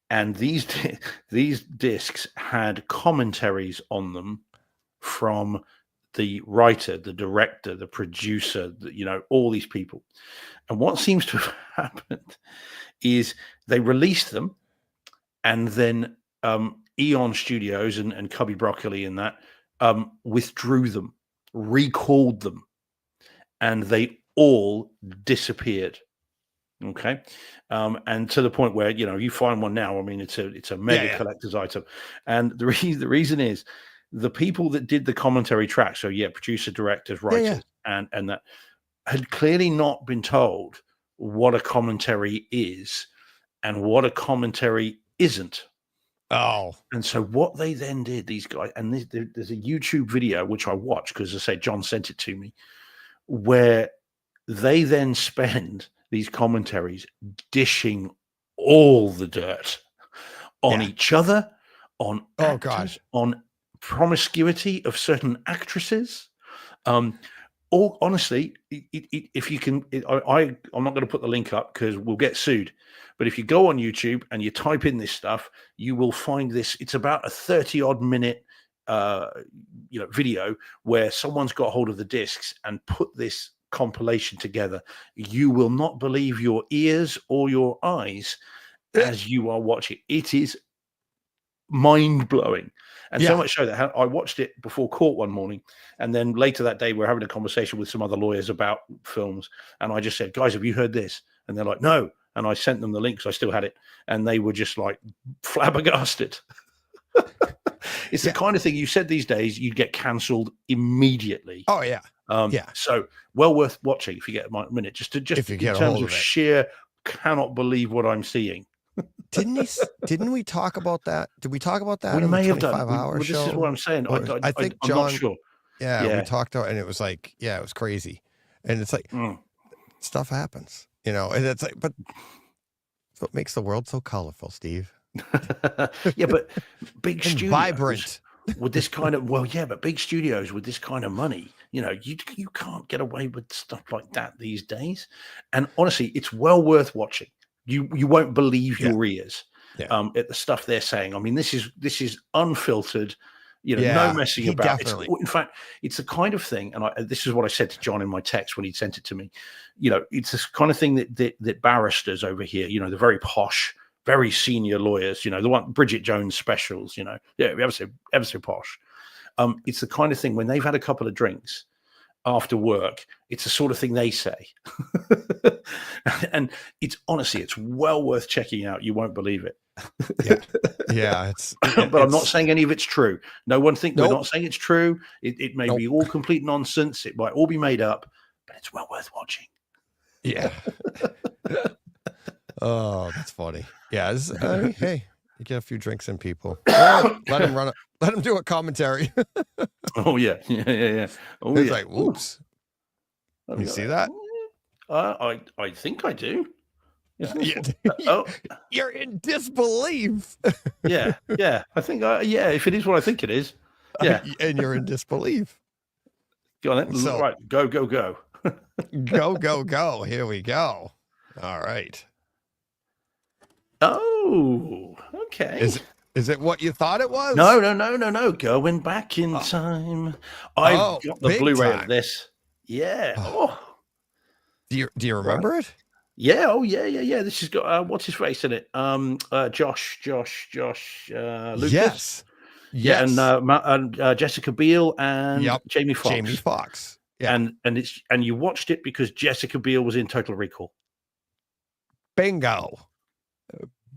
and these discs had commentaries on them from the writer, the director, the producer, all these people. And what seems to have happened is they released them, and then Eon Studios and Cubby Broccoli and that withdrew them, recalled them, and they all disappeared. Okay, and to the point where you find one now. I mean, it's a mega collector's item, and the reason is, the people that did the commentary track, so producer, directors, writers, and that had clearly not been told what a commentary is and what a commentary isn't. Oh. And so what they then did, these guys, and there's a YouTube video, which I watched because, as I say, John sent it to me, where they then spend these commentaries dishing all the dirt on each other, on actors, on promiscuity of certain actresses. All honestly, if you can, I'm not going to put the link up because we'll get sued. But if you go on YouTube and you type in this stuff, you will find this. It's about a 30-odd minute, video where someone's got hold of the discs and put this compilation together. You will not believe your ears or your eyes as you are watching. It is mind-blowing. And so much so that I watched it before court one morning, and then later that day we're having a conversation with some other lawyers about films, and I just said, guys, have you heard this? And they're like, no. And I sent them the link because I still had it, and they were just like flabbergasted. It's the kind of thing you said these days you'd get cancelled immediately. Oh yeah. So well worth watching if you get a minute, just if you in get a terms hold of of it. sheer cannot believe what I'm seeing. Didn't we talk about that? Did we talk about that? We in may the have done. 25-hour show? This is what I'm saying. I think I'm John, not sure. Yeah, we talked about, and it was like, it was crazy, and it's like stuff happens, and it's like, but it's what makes the world so colorful, Steve. Yeah, but big studios vibrant with this kind of but big studios with this kind of money, you can't get away with stuff like that these days. And honestly, it's well worth watching. You won't believe your ears at the stuff they're saying. I mean, this is unfiltered, no messing about. In fact, it's the kind of thing, and this is what I said to John in my text when he sent it to me. It's this kind of thing that barristers over here, the very posh, very senior lawyers, the one Bridget Jones specials, ever so posh. It's the kind of thing when they've had a couple of drinks after work, it's the sort of thing they say. And it's well worth checking out. You won't believe it. But I'm not saying any of it's true. No one think we're not saying it's true. It may be all complete nonsense. It might all be made up, but it's well worth watching. Yeah. Oh, that's funny. Yeah. Hey, you get a few drinks in people. Let him do a commentary. Oh yeah. Oh, he's like, whoops. You see that? I think I do. You're in disbelief. Yeah. I think if it is what I think it is. Yeah. And you're in disbelief. Go on then. So, right. Go. Go. Here we go. All right. Oh, okay. Is it what you thought it was? No. Going back in time. I've got the Blu-ray of this. Yeah. Do you remember it? Yeah. Oh, yeah. This has got what's his face in it? Josh, Lucas. Yes. Yeah, and Jessica Biel and Jamie Foxx. Yeah. And you watched it because Jessica Biel was in Total Recall. Bingo.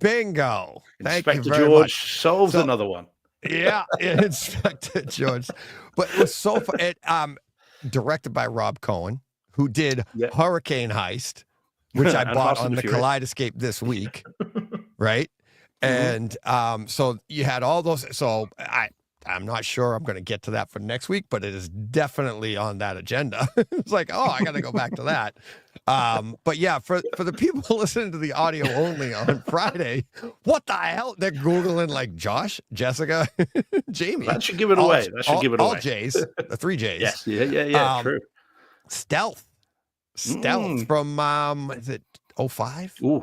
Thank Inspector you very George much. solves another one. Yeah, Inspector George. But it was so fun. Directed by Rob Cohen, who did Hurricane Heist, which I bought on the Kaleidoscape this week, right? And so you had all those. So I'm not sure I'm going to get to that for next week, but it is definitely on that agenda. It's like, I got to go back to that. But yeah, for the people listening to the audio only on Friday, what the hell? They're Googling like Josh, Jessica, Jamie. That should give it away. All J's, the 3 J's. Yes. Yeah. True. Stealth from, is it 05? Ooh.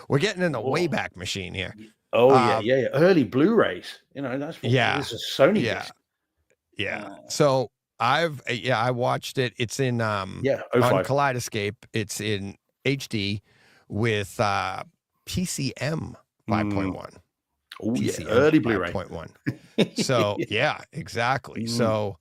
We're getting in the Wayback Machine here. Oh yeah. Early Blu-rays. That's what this is Sony. Yeah. So I watched it. It's in 05. On Kaleidoscape. It's in HD with PCM 5.1. Oh yeah, early Blu-ray 5.1. So yeah, exactly. So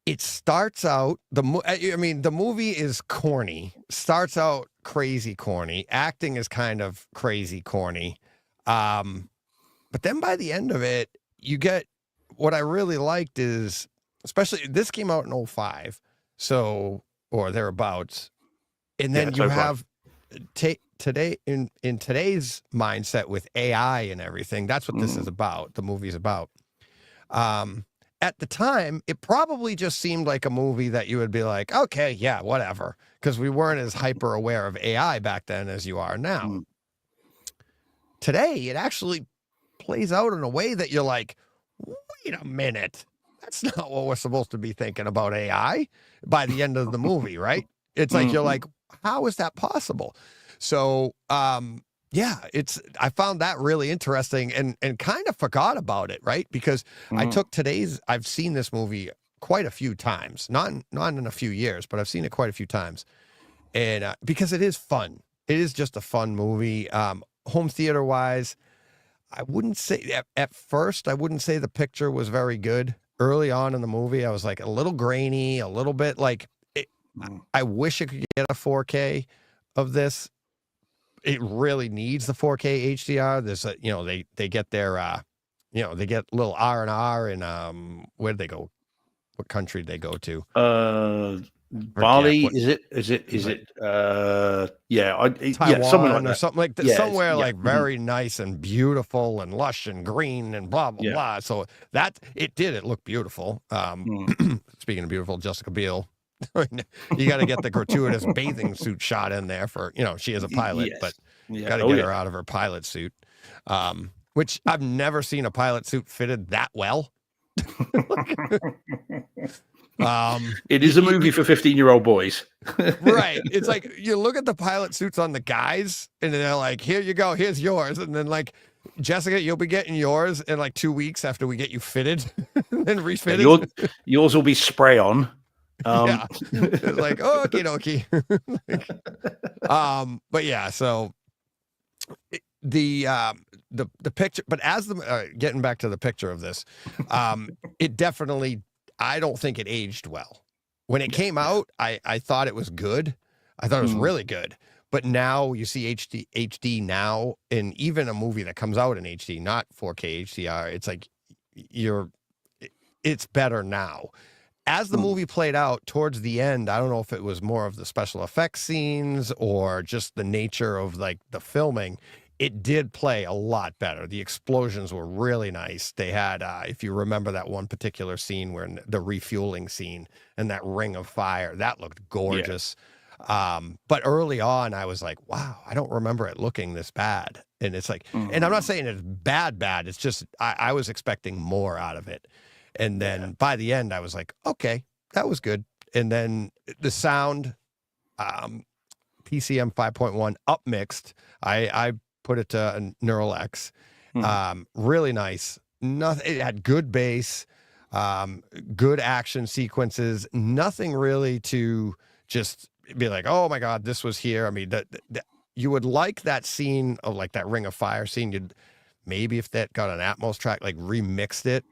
it starts out the movie is corny. Starts out crazy corny. Acting is kind of crazy corny. But then by the end of it, you get what I really liked is, especially this came out in 05, so or thereabouts. And then you have today in today's mindset with AI and everything. That's what this is about. The movie's about. At the time, it probably just seemed like a movie that you would be like, okay, yeah, whatever. Because we weren't as hyper aware of AI back then as you are now. Today, it actually plays out in a way that you're like, wait a minute. That's not what we're supposed to be thinking about AI by the end of the movie, right? It's like, you're like, how is that possible? So, I found that really interesting and kind of forgot about it, right? Because I've seen this movie quite a few times, not in a few years, but I've seen it quite a few times. And because it is fun. It is just a fun movie. Home theater wise, I wouldn't say at first, I wouldn't say the picture was very good. Early on in the movie, I was like a little grainy, a little bit like I wish it could get a 4K of this. It really needs the 4K HDR. There's a, they get their, they get little R&R and where did they go? What country did they go to? Bali, is it Taiwan something like or that. something like that, somewhere like very nice and beautiful and lush and green and blah blah blah. So that it looked beautiful. Speaking of beautiful, Jessica Biel, you got to get the gratuitous bathing suit shot in there for, she is a pilot, but got to get her out of her pilot suit, which I've never seen a pilot suit fitted that well. It is a movie for 15-year-old boys. Right. It's like you look at the pilot suits on the guys and they're like, here you go, here's yours. And then like, Jessica, you'll be getting yours in like 2 weeks after we get you fitted and then refitted. Yours will be spray on. Yeah. It's like, okie dokie. But yeah, so the picture, but as the getting back to the picture of this, it definitely, I don't think it aged well. When it came out, I thought it was good. I thought it was really good. But now you see HD now, and even a movie that comes out in HD, not 4K HDR, it's like it's better now. As the movie played out towards the end, I don't know if it was more of the special effects scenes or just the nature of like the filming. It did play a lot better. The explosions were really nice. They had, if you remember that one particular scene where the refueling scene and that ring of fire, that looked gorgeous. Yeah. But early on, I was like, wow, I don't remember it looking this bad. And it's like, and I'm not saying it's bad. It's just, I was expecting more out of it. And then by the end, I was like, okay, that was good. And then the sound, PCM 5.1 upmixed. I put it to Neural X. Really nice. It had good bass, good action sequences, nothing really to just be like, oh my God, this was here. I mean, you would like that scene of like that Ring of Fire scene. You'd maybe if that got an Atmos track, like remixed it,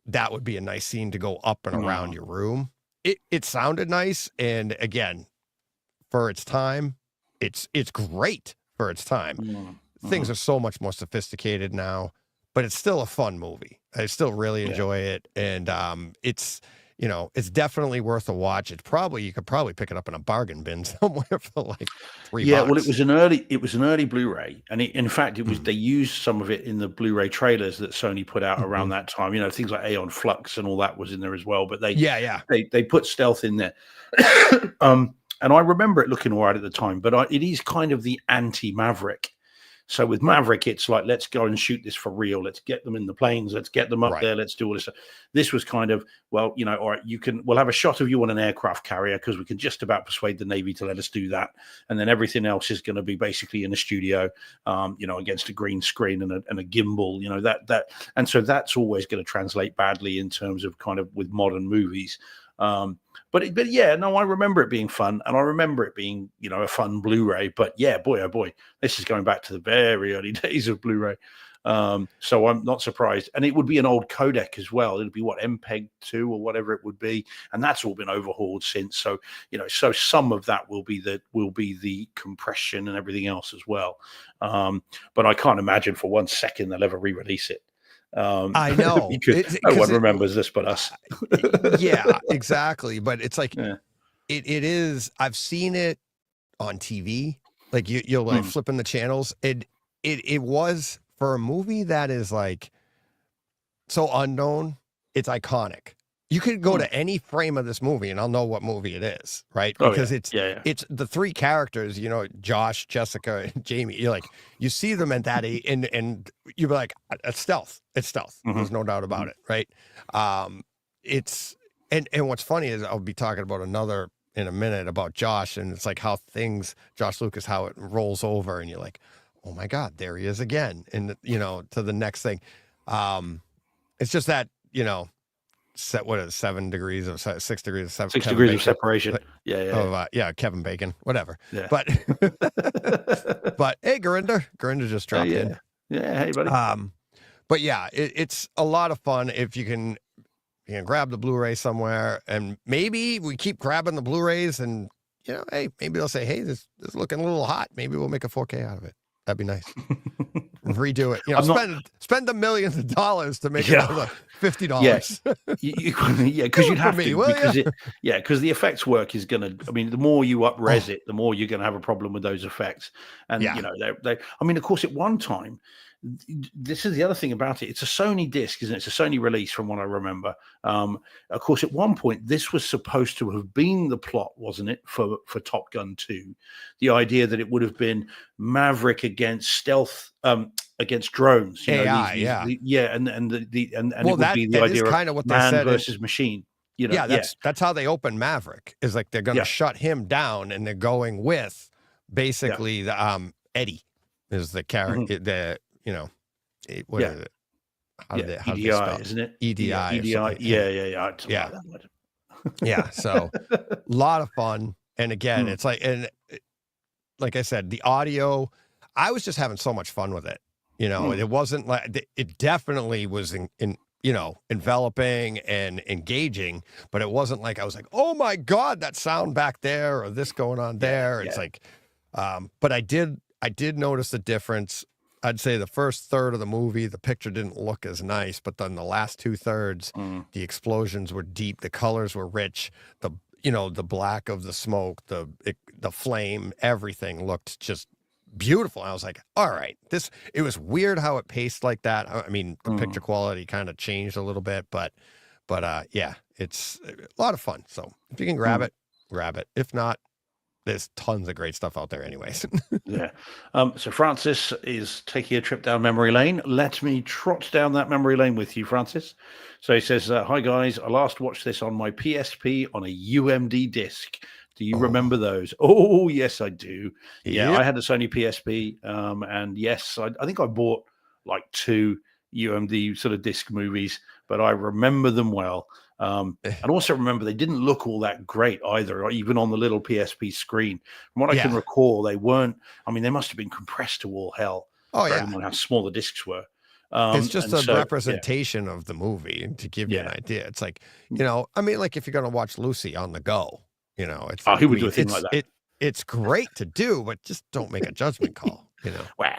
that would be a nice scene to go up and around your room. It sounded nice. And again, for its time, it's great for its time. Things are so much more sophisticated now, but it's still a fun movie. I still really enjoy it. And it's definitely worth a watch. You could probably pick it up in a bargain bin somewhere for like $3. Well, it was an early Blu-ray, and in fact they used some of it in the Blu-ray trailers that Sony put out around that time. Things like Aeon Flux and all that was in there as well. But they put stealth in there. And I remember it looking all right at the time, but it is kind of the anti-Maverick. So with Maverick, it's like, let's go and shoot this for real. Let's get them in the planes. Let's get them up there. Let's do all this stuff. This was kind of, well, all right, we'll have a shot of you on an aircraft carrier because we can just about persuade the Navy to let us do that. And then everything else is going to be basically in a studio, against a green screen and a gimbal, and so that's always going to translate badly in terms of kind of with modern movies. But yeah, no, I remember it being fun, and I remember it being, a fun Blu-ray. But yeah, boy, oh boy, this is going back to the very early days of Blu-ray. So I'm not surprised. And it would be an old codec as well. It'd be MPEG 2 or whatever it would be, and that's all been overhauled since. So so some of that will be the compression and everything else as well. But I can't imagine for 1 second they'll ever re-release it. I know because no one remembers this but us. Yeah, exactly. But it's like it is. I've seen it on TV. Like you'll like flipping the channels. It was for a movie that is like so unknown. It's iconic. You could go to any frame of this movie and I'll know what movie it is, right? Because it's the three characters, Josh, Jessica, and Jamie. You're like, you see them at that age, and you're like, it's stealth. It's stealth. There's no doubt about it, right? It's and what's funny is I'll be talking about another in a minute about Josh, and it's like how Josh Lucas, how it rolls over, and you're like, oh my God, there he is again, and to the next thing. It's just that 6 degrees of separation. 6 degrees of separation. Kevin Bacon, whatever. Yeah. But hey, Gurinder just dropped in. Yeah, hey, buddy. But yeah, it's a lot of fun if you can grab the Blu-ray somewhere, and maybe we keep grabbing the Blu-rays, and hey, maybe they'll say, hey, this is looking a little hot. Maybe we'll make a 4K out of it. That'd be nice. Redo it. Spend the millions of dollars to make another $50. Yeah, because you'd have to, because the effects work is gonna. I mean, the more you up-res it, the more you're gonna have a problem with those effects. And they. I mean, of course, at one time, this is the other thing about it. It's a Sony disc, isn't it? It's a Sony release, from what I remember. Of course, at one point, this was supposed to have been the plot, wasn't it, for Top Gun 2? The idea that it would have been Maverick against stealth, against drones. AI, and it would be the idea kind of what man they said versus machine. That's how they open Maverick. Is like they're going to shut him down, and they're going with basically the Eddie is the character. The what is it? How EDI, isn't it? EDI. Yeah. Yeah. So a lot of fun. And again, it's like, and like I said, the audio, I was just having so much fun with it. It wasn't like, it definitely was enveloping and engaging, but it wasn't like I was like, oh my God, that sound back there or this going on there. It's like, but I did notice the difference. I'd say the first third of the movie, the picture didn't look as nice, but then the last 2/3, the explosions were deep, the colors were rich, the black of the smoke, the flame, everything looked just beautiful. I was like, all right, it was weird how it paced like that. I mean, the picture quality kind of changed a little bit, but yeah, it's a lot of fun. So if you can grab it, grab it. If not, there's tons of great stuff out there anyways. Yeah. So Francis is taking a trip down memory lane. Let me trot down that memory lane with you, Francis. So he says, hi guys, I last watched this on my PSP on a UMD disc. Do you remember those? Oh, yes, I do. Yeah, I had a Sony PSP. And yes, I think I bought like 2 UMD sort of disc movies, but I remember them well. And also remember they didn't look all that great either, even on the little PSP screen. From what I can recall, they weren't. I mean, they must have been compressed to all hell. Oh yeah, how small the discs were. It's just a representation of the movie to give you an idea. It's like I mean, like if you're gonna watch Lucy on the go, it's he would do a thing like that. It's great to do, but just don't make a judgment call. Well,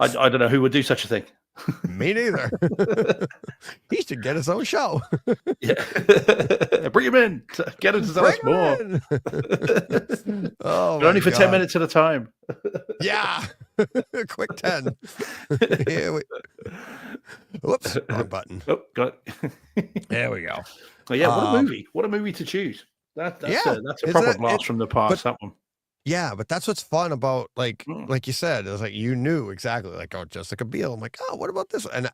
I don't know who would do such a thing. Me neither. He should get his own show. Bring him in. Get him to tell us more. But only for 10 minutes at a time. Yeah. Quick 10. Whoops. Wrong button. Oh, got it. There we go. Oh, yeah, what a movie. What a movie to choose. That's a proper blast from the past, that one. Yeah, but that's what's fun about, like you said, it was like you knew exactly, like, oh, Jessica Biel. I'm like, oh, what about this? And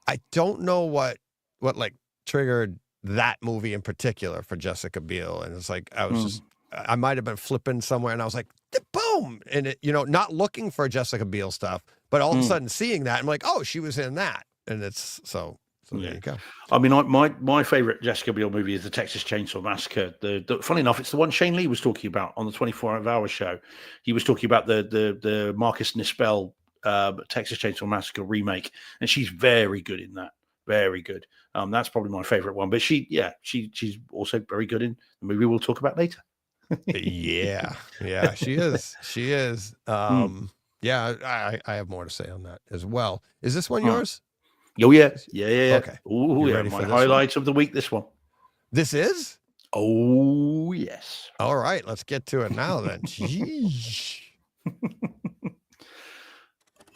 I don't know what like triggered that movie in particular for Jessica Biel. And it's like, I was just, I might have been flipping somewhere and I was like, boom. And it, not looking for Jessica Biel stuff, but all of a sudden seeing that, I'm like, oh, she was in that. And it's so there you go. I mean, my favorite Jessica Biel movie is the Texas Chainsaw Massacre. Funny enough, it's the one Shane Lee was talking about on the 24-hour show. He was talking about the Marcus Nispel Texas Chainsaw Massacre remake, and she's very good in that. Very good. That's probably my favorite one. But she's also very good in the movie we'll talk about later. yeah, she is. She is. Yeah, I have more to say on that as well. Is this one yours? Oh, yeah. Okay. Oh, yeah. My highlights of the week, this one. This is? Oh, yes. All right. Let's get to it now then. Jeez.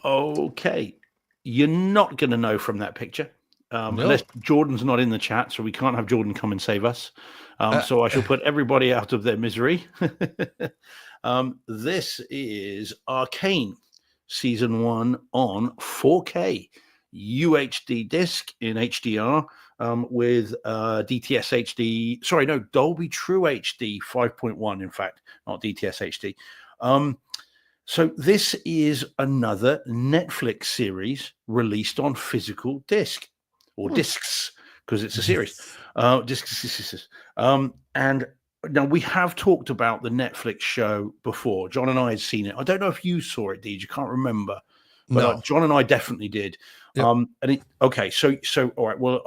Okay. You're not going to know from that picture. Unless Jordan's not in the chat, so we can't have Jordan come and save us. So I shall put everybody out of their misery. This is Arcane Season 1 on 4K. UHD disc in HDR with DTS HD. Dolby True HD 5.1. In fact, not DTS HD. So this is another Netflix series released on physical disc or discs because it's a series. Discs. And now we have talked about the Netflix show before. John and I had seen it. I don't know if you saw it, Deej. I can't remember. but No. John and I definitely did. Yep. Okay, so all right. Well,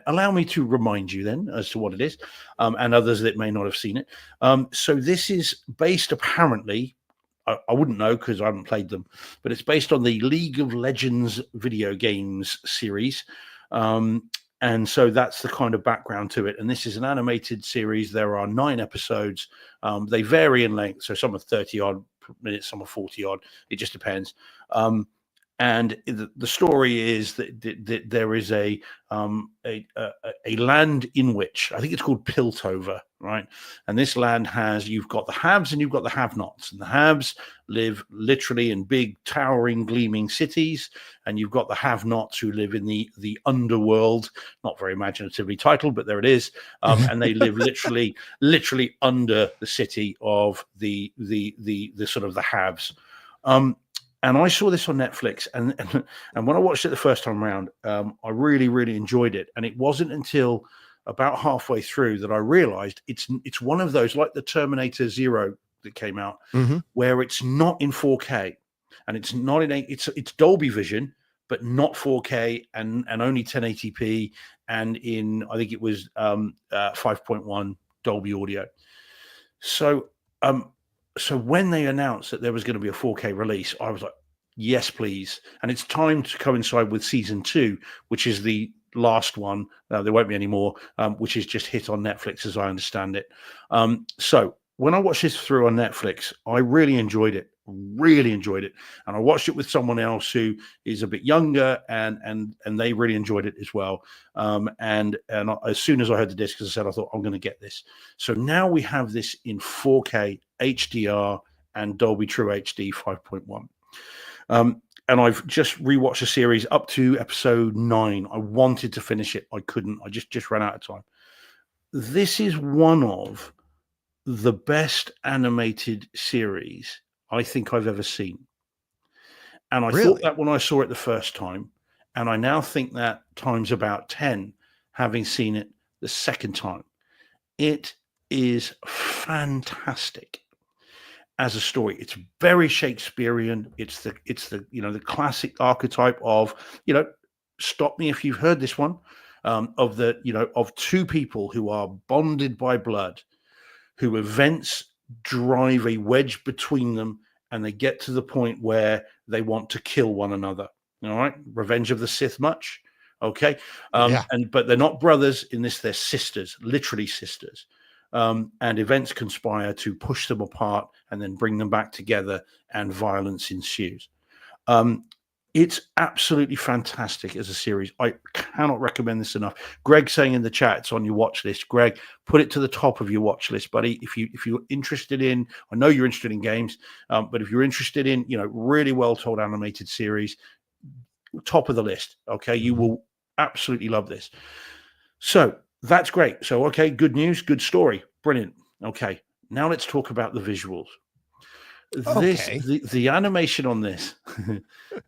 allow me to remind you then as to what it is, and others that may not have seen it. So this is based apparently. I wouldn't know because I haven't played them, but it's based on the League of Legends video games series. And so that's the kind of background to it. And this is an animated series. There are 9 episodes. They vary in length. So some are 30 odd minutes, some are 40 odd. It just depends. And the story is that there is a land in which I think it's called Piltover, right? And this land you've got the haves and you've got the have-nots, and the haves live literally in big, towering, gleaming cities, and you've got the have-nots who live in the underworld, not very imaginatively titled, but there it is, and they live literally under the city of the sort of the haves. And I saw this on Netflix, and when I watched it the first time around, I really, really enjoyed it. And it wasn't until about halfway through that I realized it's one of those, like the Terminator Zero that came out, where it's not in 4K, and it's not in it's Dolby Vision, but not 4K, and only 1080p, and in I think it was 5.1 Dolby Audio. So when they announced that there was going to be a 4K release, I was like, yes, please. And it's time to coincide with season 2, which is the last one. There won't be any more, which is just hit on Netflix, as I understand it. So when I watched this through on Netflix, I really enjoyed it. And I watched it with someone else who is a bit younger, and they really enjoyed it as well. And as soon as I heard the disc, as I said, I thought, I'm going to get this. So now we have this in 4K HDR and Dolby True HD 5.1. And I've just rewatched the series up to episode 9. I wanted to finish it, I couldn't. I just ran out of time. This is one of the best animated series I think I've ever seen. And I thought that when I saw it the first time, and I now think that times about 10, having seen it the second time. It is fantastic as a story. It's very Shakespearean. It's the the classic archetype of, stop me if you've heard this one, of two people who are bonded by blood, who events drive a wedge between them, and they get to the point where they want to kill one another. All right, Revenge of the Sith, much. Okay, but they're not brothers in this; they're sisters, literally sisters. And events conspire to push them apart and then bring them back together, and violence ensues. It's absolutely fantastic as a series. I cannot recommend this enough. Greg saying in the chat it's on your watch list. Greg, put it to the top of your watch list, buddy. If you're interested in, I know you're interested in games, but if you're interested in, really well told animated series, top of the list. Okay, you will absolutely love this. So that's great. So okay, good news, good story, brilliant. Okay, now let's talk about the visuals. The animation on this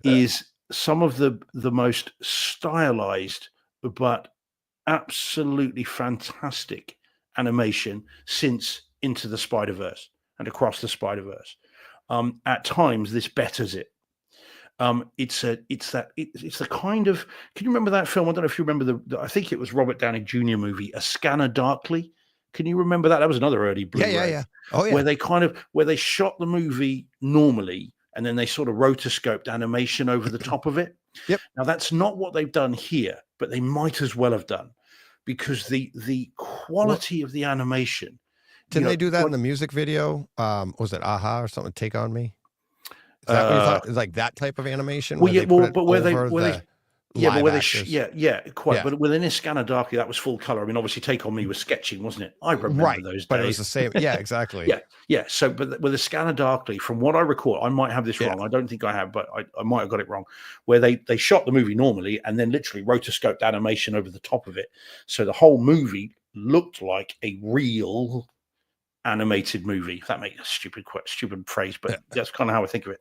is some of the most stylized but absolutely fantastic animation since Into the Spider-Verse and Across the Spider-Verse. At times, this betters it. It's the kind of. Can you remember that film? I don't know if you remember I think it was Robert Downey Jr. movie, A Scanner Darkly. Can you remember that? That was another early Blu-ray. Yeah. Oh yeah. Where they shot the movie normally, and then they sort of rotoscoped animation over the top of it. Yep. Now that's not what they've done here, but they might as well have done, because the quality of the animation. Didn't they do that in the music video? Was it Aha or something? Take on Me. Is that what you thought? Is like that type of animation? Well, yeah, but where they quite. Yeah. But within a Scanner Darkly, that was full color. I mean, obviously, Take on Me was sketching, wasn't it? I remember those days. But it was the same. Yeah, exactly. Yeah. So, but with a Scanner Darkly, from what I recall, I might have this wrong. I don't think I have, but I might have got it wrong. Where they shot the movie normally and then literally rotoscoped animation over the top of it, so the whole movie looked like a real animated movie. If that makes a stupid phrase, but that's kind of how I think of it.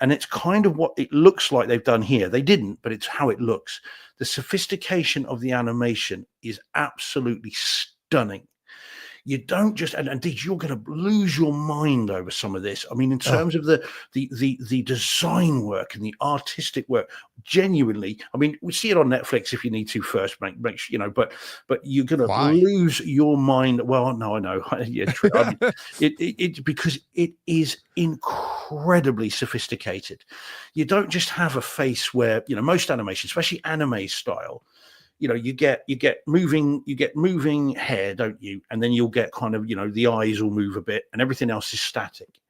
And it's kind of what it looks like they've done here. They didn't, but it's how it looks. The sophistication of the animation is absolutely stunning. you don't just and indeed you're going to lose your mind over some of this. I mean, in terms of the design work and the artistic work, genuinely. I mean, we see it on Netflix if you need to first, make sure, but you're going to lose your mind. Well, no, I know, yeah, true. I mean, it because it is incredibly sophisticated. You don't just have a face where most animation, especially anime style. You get moving hair, don't you? And then you'll get kind of, the eyes will move a bit and everything else is static.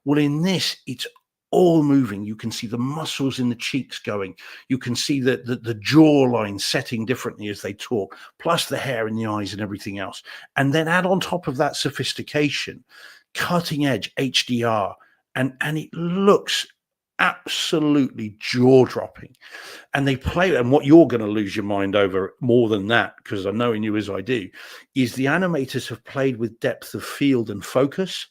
Well, in this, it's all moving. You can see the muscles in the cheeks going. You can see the jawline setting differently as they talk, plus the hair in the eyes and everything else. And then add on top of that sophistication, cutting edge HDR, and it looks absolutely jaw-dropping. And they play, and what you're going to lose your mind over more than that, because I knowing you as I do, is the animators have played with depth of field and focus.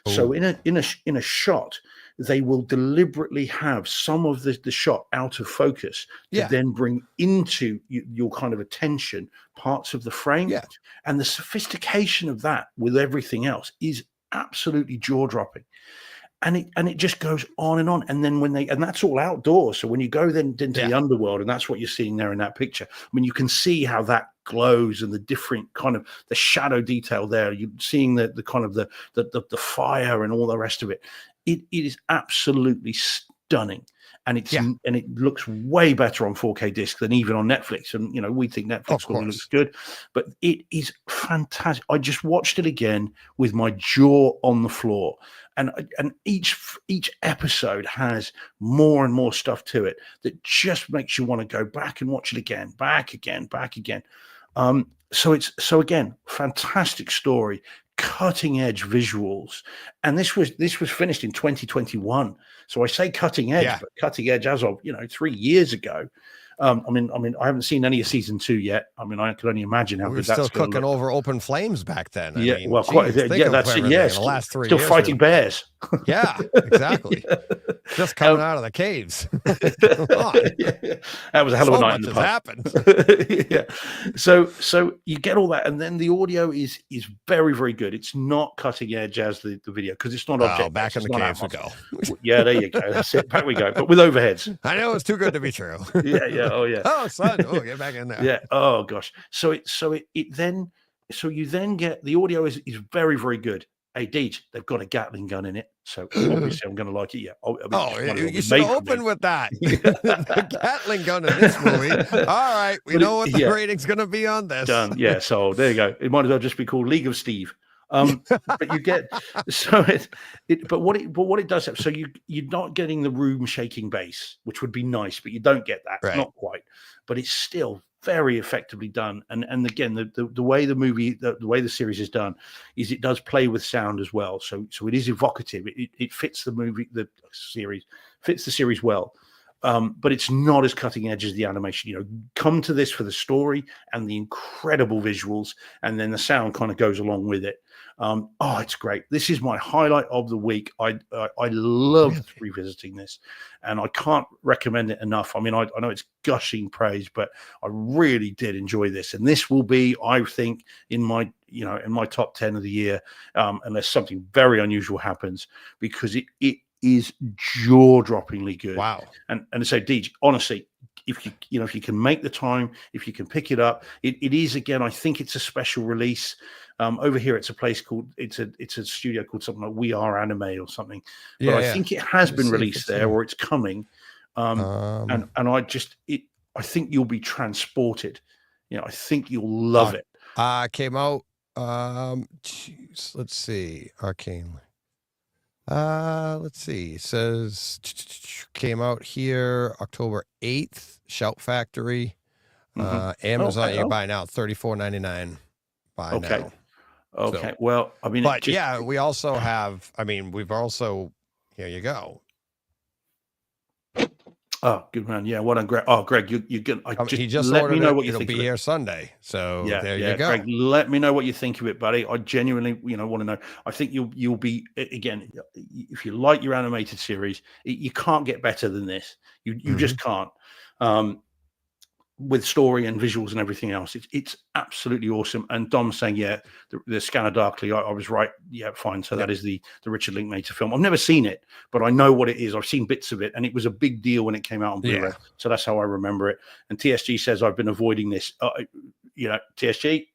Ooh. So in a shot, they will deliberately have some of the shot out of focus to then bring into your kind of attention parts of the frame. Yeah. And the sophistication of that with everything else is absolutely jaw-dropping. And it just goes on. And then and that's all outdoors. So when you go then into the underworld, and that's what you're seeing there in that picture. I mean, you can see how that glows and the different kind of the shadow detail there. You're seeing the kind of the fire and all the rest of it. It is absolutely stunning. And it looks way better on 4K disc than even on Netflix. And we think Netflix looks good, but it is fantastic. I just watched it again with my jaw on the floor. And each episode has more and more stuff to it that just makes you want to go back and watch it again, back again. So again, fantastic story, cutting edge visuals, and this was finished in 2021. So I say cutting edge, but cutting edge as of 3 years ago. I mean, I haven't seen any of season 2 yet. I mean, I could only imagine how good that's still cooking over open flames back then. I mean, well, quite. That's it. Yes, the last 3 still years, fighting bears. Yeah, exactly. Just coming out of the caves. That was a hell of a night in the pub. Happened. So you get all that, and then the audio is very, very good. It's not cutting edge as the video because it's not object. Back in the caves we go. Yeah, there you go. That's it. Back we go. But with overheads. I know it's too good to be true. Yeah. Oh yeah. Oh son. Oh, get back in there. Yeah. Oh gosh. So you then get the audio is very, very good. Hey, Deej, they've got a Gatling gun in it, so obviously I'm going to like it. Yeah. You should open with that. The Gatling gun in this movie. All right, we know what the rating's going to be on this. Done. Yeah. So there you go. It might as well just be called League of Steve. But you get but what it does have, so you're not getting the room shaking bass, which would be nice, but you don't get that. Right. Not quite, but it's still very effectively done. And again, the way the movie, the way the series is done is it does play with sound as well. So it is evocative. It fits the movie, the series fits the series well. But it's not as cutting edge as the animation. Come to this for the story and the incredible visuals, and then the sound kind of goes along with it. It's great. This is my highlight of the week. I loved revisiting this, and I can't recommend it enough. I mean, I know it's gushing praise, but I really did enjoy this, and this will be, I think, in my top 10 of the year, unless something very unusual happens, because it is jaw-droppingly good. Wow. And so, Deej, honestly, if you can make the time, if you can pick it up, it is, again, I think it's a special release. Over here, it's a place called, it's a studio called something like We Are Anime or something. But I think it has been released there, or it's coming. And I think you'll be transported. I think you'll love it. Came out, let's see, Arcane. Let's see. It says came out here October 8th. Shout Factory. Amazon, you can buy now $34.99. Buy now. Okay. So, well, I mean, but we also have. I mean, we've also. Here you go. Oh, good man. Yeah, what a great. Oh, Greg, you're gonna. He just let me know what you think. It'll be here Sunday. So there you go. Greg, let me know what you think of it, buddy. I genuinely, want to know. I think you'll be, again, if you like your animated series, you can't get better than this. You just can't. with story and visuals and everything else. It's absolutely awesome. And Dom's saying, yeah, the Scanner Darkly, I was right. Yeah, fine. So that is the Richard Linklater film. I've never seen it, but I know what it is. I've seen bits of it, and it was a big deal when it came out on Blu-ray. So that's how I remember it. And TSG says, I've been avoiding this. TSG,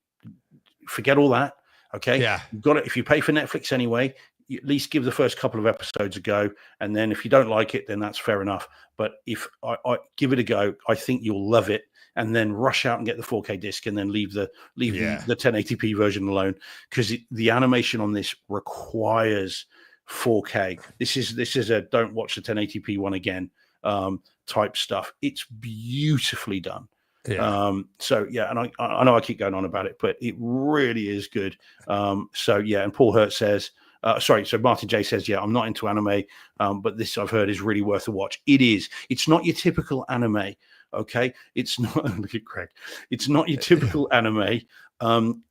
forget all that. Okay. Yeah. You've got it. If you pay for Netflix anyway, you at least give the first couple of episodes a go. And then if you don't like it, then that's fair enough. But if I give it a go, I think you'll love it. And then rush out and get the 4K disc, and then leave the 1080p version alone, because the animation on this requires 4K. This is a don't watch the 1080p one again type stuff. It's beautifully done. So yeah, and I know I keep going on about it, but it really is good. So yeah, and Paul Hurt says, so Martin J says, yeah, I'm not into anime, but this I've heard is really worth a watch. It is. It's not your typical anime. Okay, it's not. Look at Craig. It's not your typical anime.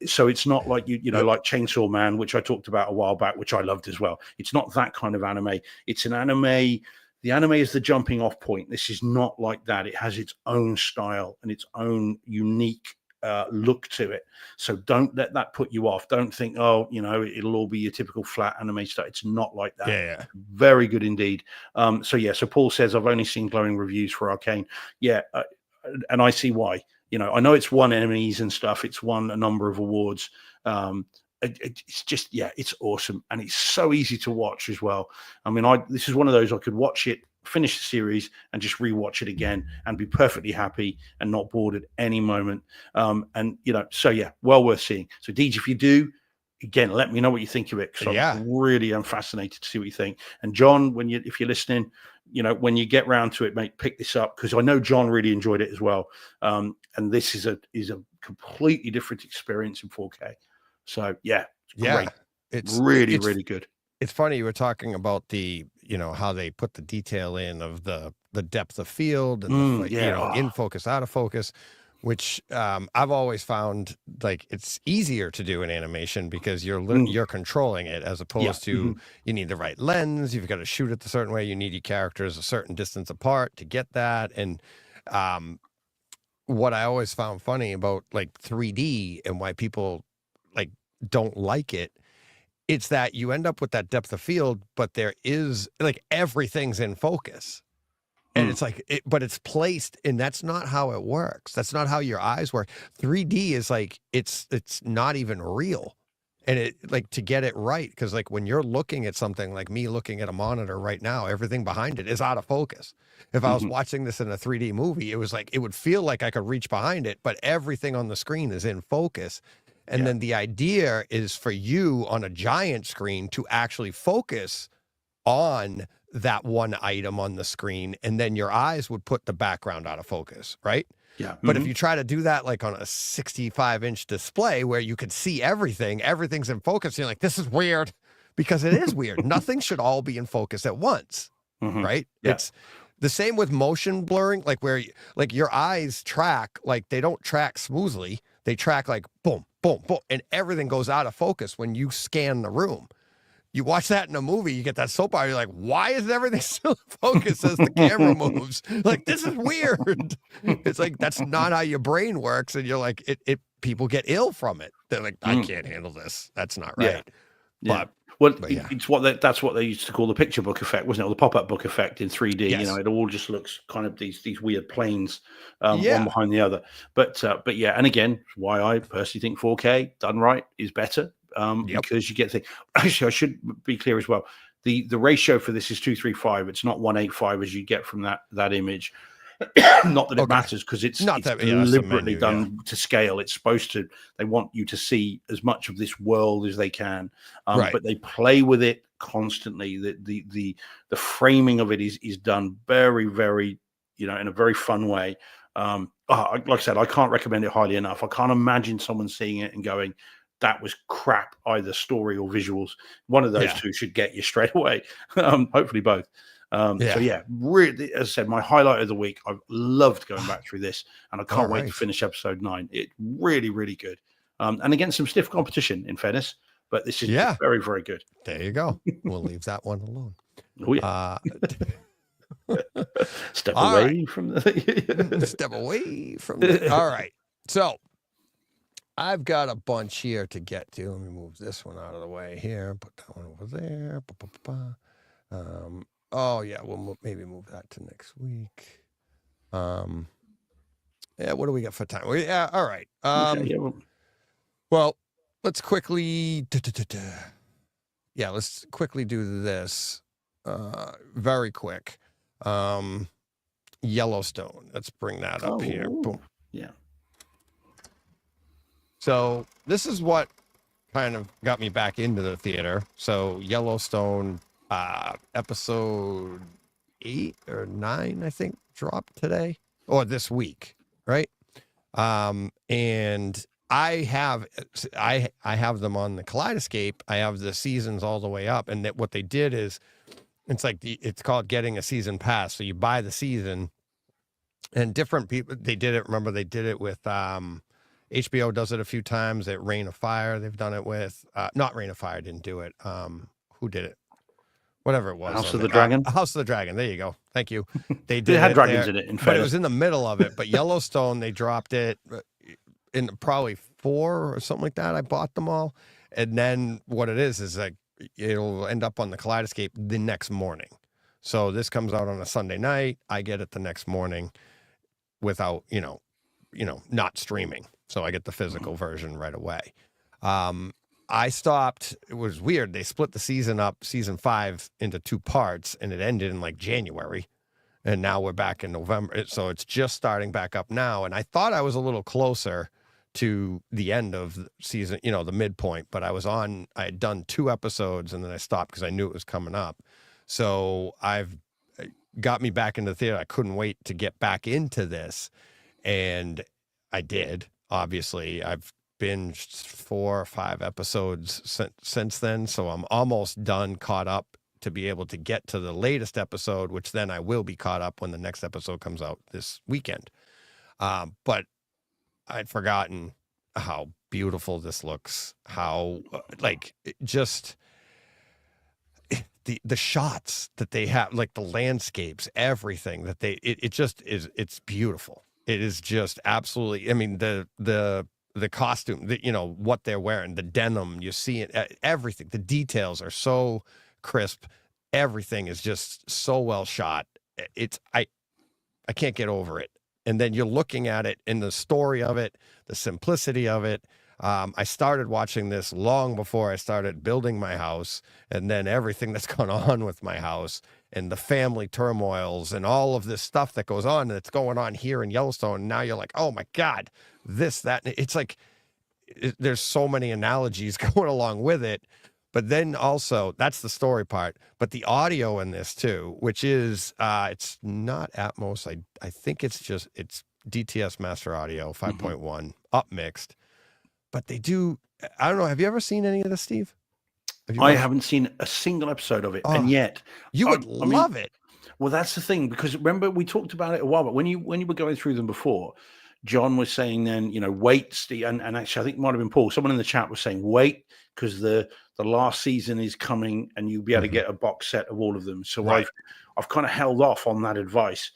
So it's not like like Chainsaw Man, which I talked about a while back, which I loved as well. It's not that kind of anime. It's an anime. The anime is the jumping off point. This is not like that. It has its own style and its own unique look to it. So don't let that put you off. Don't think, it'll all be your typical flat anime stuff. It's not like that. Yeah. Very good indeed. So Paul says, I've only seen glowing reviews for Arcane. Yeah, and I see why. I know it's won Emmys and stuff. It's won a number of awards. It's just, it's awesome. And it's so easy to watch as well. I mean, this is one of those, I could watch it, finish the series, and just rewatch it again and be perfectly happy and not bored at any moment. Well worth seeing. So Deej, if you do, again, let me know what you think of it, because I really am fascinated to see what you think. And John, if you're listening, when you get round to it, mate, pick this up, because I know John really enjoyed it as well. And this is a completely different experience in 4K. So it's great. It's really good. It's funny you were talking about the how they put the detail in of the depth of field and in focus, out of focus, which I've always found like it's easier to do in animation, because you're controlling it, as opposed to you need the right lens, you've got to shoot it a certain way, you need your characters a certain distance apart to get that. And what I always found funny about like 3D and why people like don't like it, it's that you end up with that depth of field, but there is like everything's in focus. And it's like, but it's placed, and that's not how it works. That's not how your eyes work. 3D is like, it's not even real. And it like, to get it right, because like when you're looking at something, like me looking at a monitor right now, everything behind it is out of focus. If I was watching this in a 3D movie, it was like, it would feel like I could reach behind it, but everything on the screen is in focus. And then the idea is for you on a giant screen to actually focus on that one item on the screen, and then your eyes would put the background out of focus, right? Yeah. But if you try to do that like on a 65-inch display where you could see everything's in focus, you're like, this is weird, because it is weird. Nothing should all be in focus at once, right? Yeah. It's the same with motion blurring, like where like your eyes track, like they don't track smoothly. They track like boom, boom, boom, and everything goes out of focus when you scan the room. You watch that in a movie, you get that soap opera, you're like, why is everything still in focus as the camera moves? Like, this is weird. It's like, that's not how your brain works. And you're like, people get ill from it. They're like, I can't handle this. That's not right. Yeah. That's what they used to call the picture book effect, wasn't it? Or the pop-up book effect in 3D. Yes. It all just looks kind of these weird planes, one behind the other. But and again, why I personally think 4K done right is better. Because you get things. Actually, I should be clear as well. The ratio for this is 2:3:5. It's not 1:8:5 as you get from that image. Not that it matters, because it's deliberately done to scale. It's supposed to. They want you to see as much of this world as they can, but they play with it constantly. The framing of it is done very, very, in a very fun way. Like I said, I can't recommend it highly enough. I can't imagine someone seeing it and going, that was crap, either story or visuals. One of those two should get you straight away. Hopefully both. So really, as I said, my highlight of the week. I've loved going back through this, and I can't wait to finish episode 9. It's really, really good. And against some stiff competition, in fairness, but this is very, very good. There you go. We'll leave that one alone. Oh yeah. Step All right. away from the. Step away from the. All right. So I've got a bunch here to get to. Let me move this one out of the way here. Put that one over there. Oh yeah, we'll maybe move that to next week. Yeah, what do we got for time? Yeah, all right. Okay, yeah, Well, let's quickly. Yeah, let's quickly do this. Very quick. Yellowstone. Let's bring that up here. Boom. Yeah. So this is what kind of got me back into the theater. So Yellowstone, episode 8 or 9, I think, dropped today or this week, right? And I have them on the Kaleidoscape. I have the seasons all the way up, and what they did is it's called getting a season pass. So you buy the season, and different people they did it. Remember, they did it with HBO does it a few times. At Reign of Fire, they've done it with not Reign of Fire didn't do it. Who did it? Whatever it was. House of the Dragon. House of the Dragon. There you go. Thank you. They did. It had it dragons there, in it. In but fairness. it was in the middle of it. But Yellowstone, they dropped it in probably 4 or something like that. I bought them all, and then what it is like it'll end up on the Kaleidoscape the next morning. So this comes out on a Sunday night. I get it the next morning without not streaming. So I get the physical version right away. I stopped. It was weird. They split the season up, season 5, into 2 parts, and it ended in like January. And now we're back in November. So it's just starting back up now. And I thought I was a little closer to the end of the season, the midpoint, but I had done 2 episodes and then I stopped because I knew it was coming up. So it got me back into the theater. I couldn't wait to get back into this. And I did, obviously. I've binged 4 or 5 episodes since then. So I'm almost done, caught up to be able to get to the latest episode, which then I will be caught up when the next episode comes out this weekend. But I'd forgotten how beautiful this looks, how just the shots that they have, like the landscapes, everything that it just is, it's beautiful. It is just absolutely, I mean, the costume, what they're wearing, the denim, you see it, everything, the details are so crisp. Everything is just so well shot. I can't get over it. And then you're looking at it in the story of it, the simplicity of it. I started watching this long before I started building my house, and then everything that's gone on with my house and the family turmoils and all of this stuff that goes on that's going on here in Yellowstone. And now you're like, oh my God, this, that. It's like there's so many analogies going along with it. But then also, that's the story part, but the audio in this too, which is, it's not Atmos. I think it's DTS Master Audio 5.1 up mixed, but they do, I don't know. Have you ever seen any of this, Steve? I haven't seen a single episode of it. And yet you would love it. Well, that's the thing, because remember we talked about it a while, but when you were going through them before, John was saying then, wait, Steve, and actually I think it might have been Paul. Someone in the chat was saying, wait, because the last season is coming and you'll be able to get a box set of all of them. So right. I've kind of held off on that advice.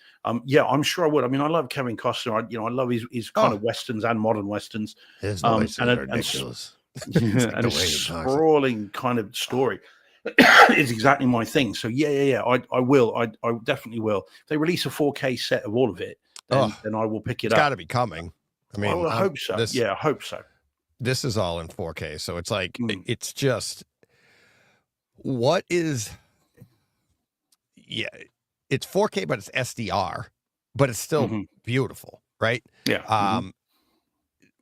Yeah, I'm sure I would. I mean, I love Kevin Costner. I love his kind of westerns and modern westerns. His voice is ridiculous. And a sprawling kind of story is exactly my thing. So yeah. I will. I definitely will. If they release a 4K set of all of it, then I will pick it up. It's got to be coming. I mean, I hope so. I hope so. This is all in 4K, so it's like it's just it's 4K, but it's SDR, but it's still beautiful, right? Yeah.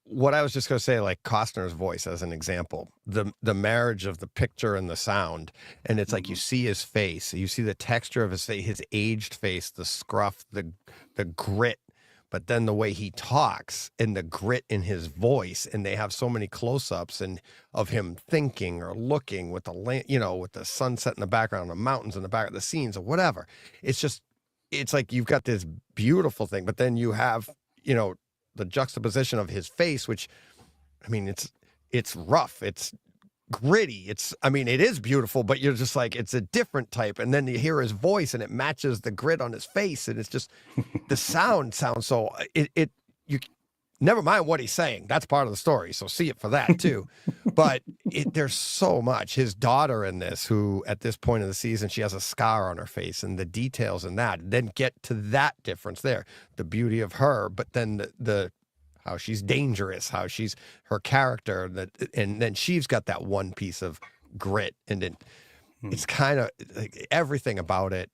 What I was just going to say, like Costner's voice as an example, the marriage of the picture and the sound, and it's like you see his face, you see the texture of his face, his aged face, the scruff, the grit, but then the way he talks and the grit in his voice, and they have so many close-ups and of him thinking or looking with the with the sunset in the background, the mountains in the back of the scenes or whatever. It's like you've got this beautiful thing, but then you have the juxtaposition of his face, which, I mean, it's rough. It's gritty. I mean, it is beautiful, but you're just like, it's a different type. And then you hear his voice and it matches the grit on his face. And it's just, the sound sounds so, you never mind what he's saying. That's part of the story. So see it for that too. But there's so much. His daughter in this, who at this point of the season, she has a scar on her face, and the details in that, then get to that difference there, the beauty of her, but then the how she's dangerous, how she's her character, and then she's got that one piece of grit, and it's kind of like everything about it.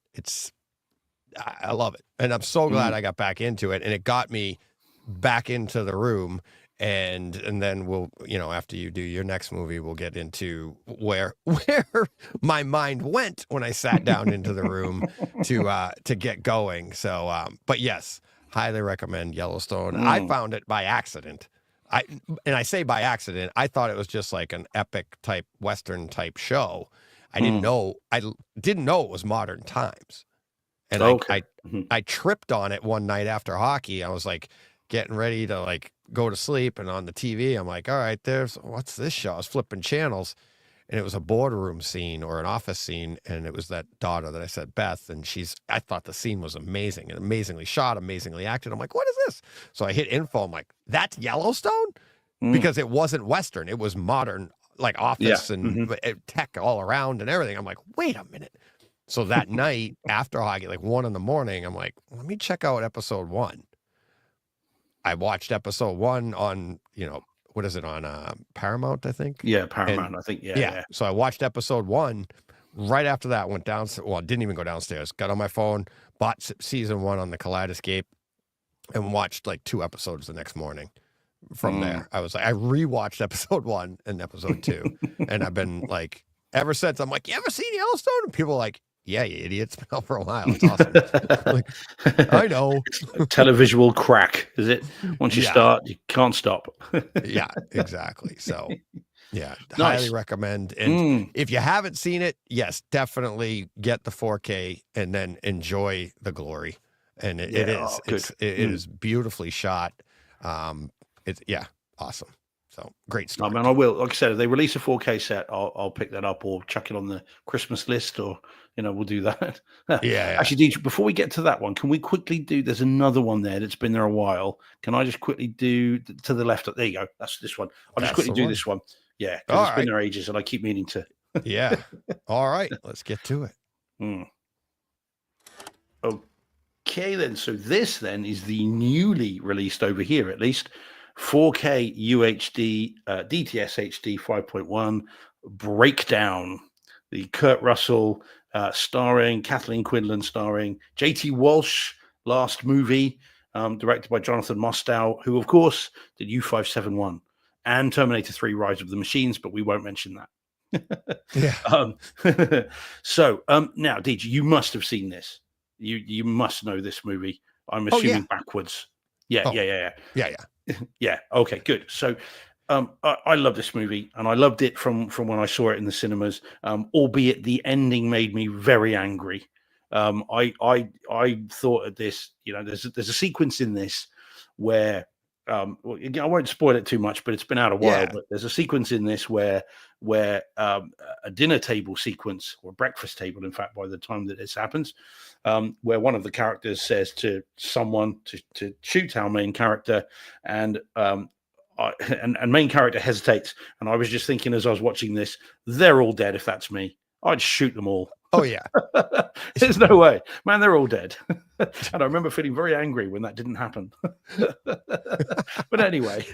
I love it, and I'm so glad I got back into it, and it got me back into the room. And then we'll, after you do your next movie, we'll get into where my mind went when I sat down into the room to get going. So, but yes, highly recommend Yellowstone. I found it by accident. I say by accident. I thought it was just like an epic type Western type show. I didn't know it was modern times. And I tripped on it one night after hockey. I was like getting ready to like go to sleep, and on the TV, I'm like, all right, what's this show? I was flipping channels, and it was a boardroom scene or an office scene, and it was that daughter that I said, Beth, and I thought the scene was amazing and amazingly shot, amazingly acted. I'm like, what is this? So I hit info. I'm like, that's Yellowstone? Because it wasn't Western. It was modern, like office and tech all around and everything. I'm like, wait a minute. So that night after hockey, like 1 a.m, I'm like, let me check out episode 1. I watched episode 1 on, what is it, on Paramount, I think? Yeah, Paramount, I think. Yeah. So I watched episode 1. Right after that, went downstairs. Well, didn't even go downstairs. Got on my phone, bought season 1 on the Kaleidoscape, and watched like 2 episodes the next morning. From there, I rewatched episode 1 and episode 2. And I've been like, ever since, I'm like, you ever seen Yellowstone? And people are like, yeah, you idiot. It's been out for a while. It's awesome. Like, I know. Televisual crack, is it? Once you start, you can't stop. Yeah, exactly. So, yeah, Nice. highly recommend. And if you haven't seen it, yes, definitely get the 4K and then enjoy the glory. And it is beautifully shot. It's awesome. So great story. I mean, I will. Like I said, if they release a 4K set, I'll pick that up or chuck it on the Christmas list, or we'll do that. Yeah. Actually, Dietrich, before we get to that one, can we quickly do? There's another one there that's been there a while. Can I just quickly do to the left? There you go. That's this one. I'll just quickly do this one. Yeah, because it's been there ages, and I keep meaning to. Yeah. All right, let's get to it. Okay, then. So this then is the newly released over here, at least. 4K UHD DTS HD 5.1 Breakdown, the Kurt Russell starring, Kathleen Quinlan starring, JT Walsh last movie, directed by Jonathan Mostow, who of course did U571 and Terminator 3 Rise of the Machines, but we won't mention that. Yeah. So now, DJ, you must have seen this. You must know this movie. I'm assuming backwards. Yeah. Yeah. Okay, good. So I love this movie, and I loved it from when I saw it in the cinemas, albeit the ending made me very angry. I thought of this, there's a sequence in this where I won't spoil it too much, but it's been out a while. But there's a sequence in this where a dinner table sequence, or breakfast table, in fact, by the time that this happens, where one of the characters says to someone to shoot our main character, and main character hesitates. And I was just thinking as I was watching this, they're all dead. If that's me, I'd shoot them all. Oh yeah. There's no way, man. They're all dead. And I remember feeling very angry when that didn't happen. But anyway,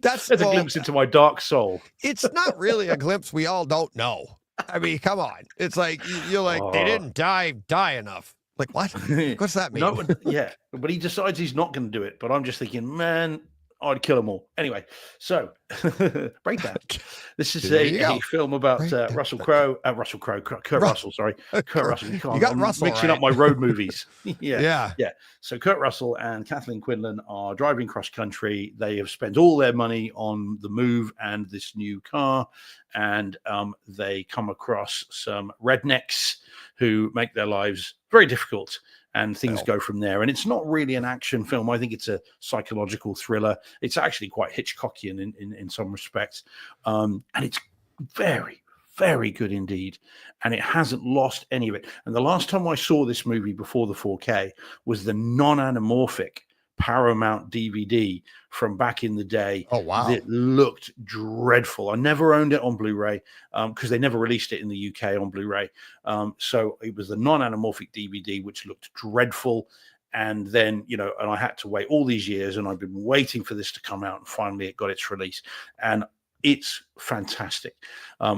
that's a glimpse into my dark soul. It's not really a glimpse. We all don't know. I mean, come on. It's like, you're like, they didn't die enough. Like, what? What's that mean? No, yeah, but he decides he's not going to do it. But I'm just thinking, man, I'd kill them all. Anyway, so Breakdown. This is a film about Kurt Russell. Sorry, Kurt Russell. You got Russell mixing up my road movies. Yeah. So Kurt Russell and Kathleen Quinlan are driving cross country. They have spent all their money on the move and this new car, and they come across some rednecks who make their lives very difficult. And things go from there. And it's not really an action film. I think it's a psychological thriller. It's actually quite Hitchcockian in some respects. And it's very, very good indeed. And it hasn't lost any of it. And the last time I saw this movie before the 4K was the non-anamorphic Paramount DVD from back in the day Oh, wow. that looked dreadful. I never owned it on Blu-ray because they never released it in the UK on Blu-ray. So it was the non-anamorphic DVD, which looked dreadful. And then, and I had to wait all these years, and I've been waiting for this to come out, and finally it got its release. And it's fantastic.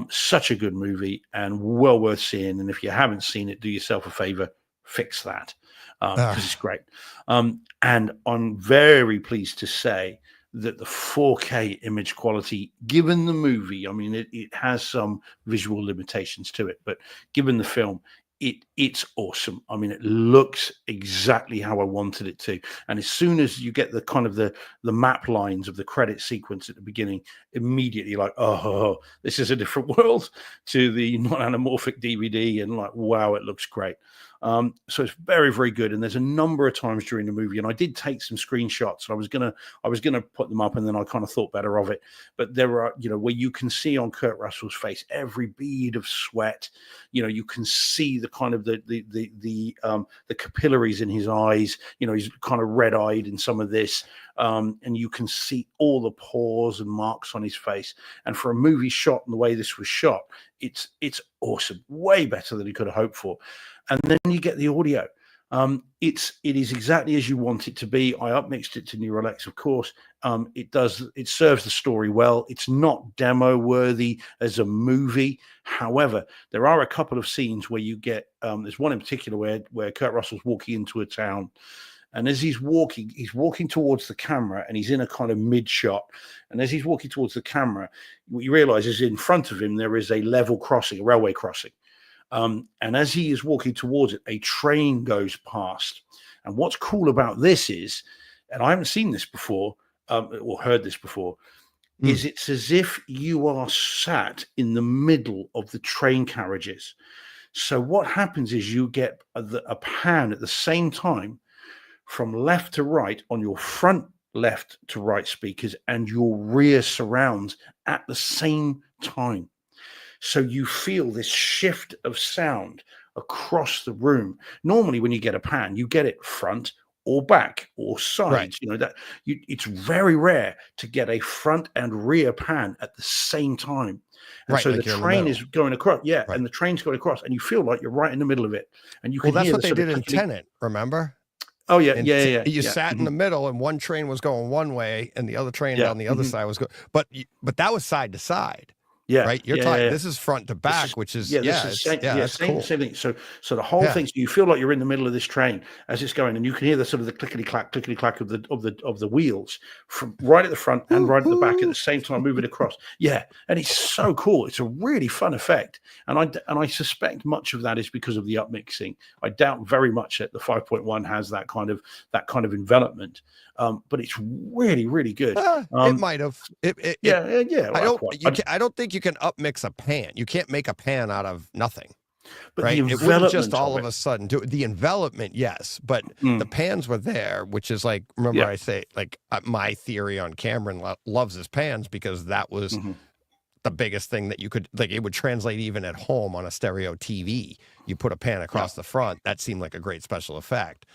Such a good movie and well worth seeing. And if you haven't seen it, do yourself a favor, fix that because it's great. And I'm very pleased to say that the 4K image quality, given the movie, I mean, it has some visual limitations to it, but given the film, it's awesome. I mean, it looks exactly how I wanted it to. And as soon as you get the kind of the map lines of the credit sequence at the beginning, immediately like, oh, this is a different world to the non-anamorphic DVD, and like, wow, it looks great. So it's very, very good. And there's a number of times during the movie, and I did take some screenshots, and I was gonna put them up, and then I kind of thought better of it. But there are, where you can see on Kurt Russell's face every bead of sweat. You can see the kind of the capillaries in his eyes. He's kind of red-eyed in some of this. And you can see all the pores and marks on his face. And for a movie shot and the way this was shot, it's awesome, way better than he could have hoped for. And then you get the audio. It is exactly as you want it to be. I upmixed it to Neuralex, of course. It serves the story well. It's not demo worthy as a movie. However, there are a couple of scenes where you get there's one in particular where Kurt Russell's walking into a town. And as he's walking towards the camera, and he's in a kind of mid shot. And as he's walking towards the camera, what you realize is in front of him, there is a level crossing, a railway crossing. And as he is walking towards it, a train goes past. And what's cool about this is, and I haven't seen this before, or heard this before, is it's as if you are sat in the middle of the train carriages. So what happens is you get a pan at the same time from left to right on your front left to right speakers and your rear surrounds at the same time. So you feel this shift of sound across the room. Normally, when you get a pan, you get it front or back or sides. Right. It's very rare to get a front and rear pan at the same time. And Right, so like the train is going across, Right. and the train's going across, and you feel like you're right in the middle of it. And you can Well, that's hear what the they sort of did in clickety- Tenet, remember? Oh yeah, And yeah. you sat in the middle, and one train was going one way, and the other train down the other side was going. But that was side to side. Yeah, Right. You're talking. This is front to back, which is that's cool. Same thing. So the whole thing. So you feel like you're in the middle of this train as it's going, and you can hear the sort of the clickety clack of the wheels from right at the front and right at the back at the same time, moving across. Yeah, and it's so cool. It's a really fun effect, and I suspect much of that is because of the upmixing. I doubt very much that the 5.1 has that kind of envelopment. But it's really, really good. It might have. I don't think you can upmix a pan. You can't make a pan out of nothing. But right? The it wouldn't just envelopment all of a sudden do the envelopment, yes, but the pans were there, which is like, remember I say, like my theory on Cameron loves his pans because that was the biggest thing that you could, like, it would translate even at home on a stereo TV. You put a pan across the front, that seemed like a great special effect.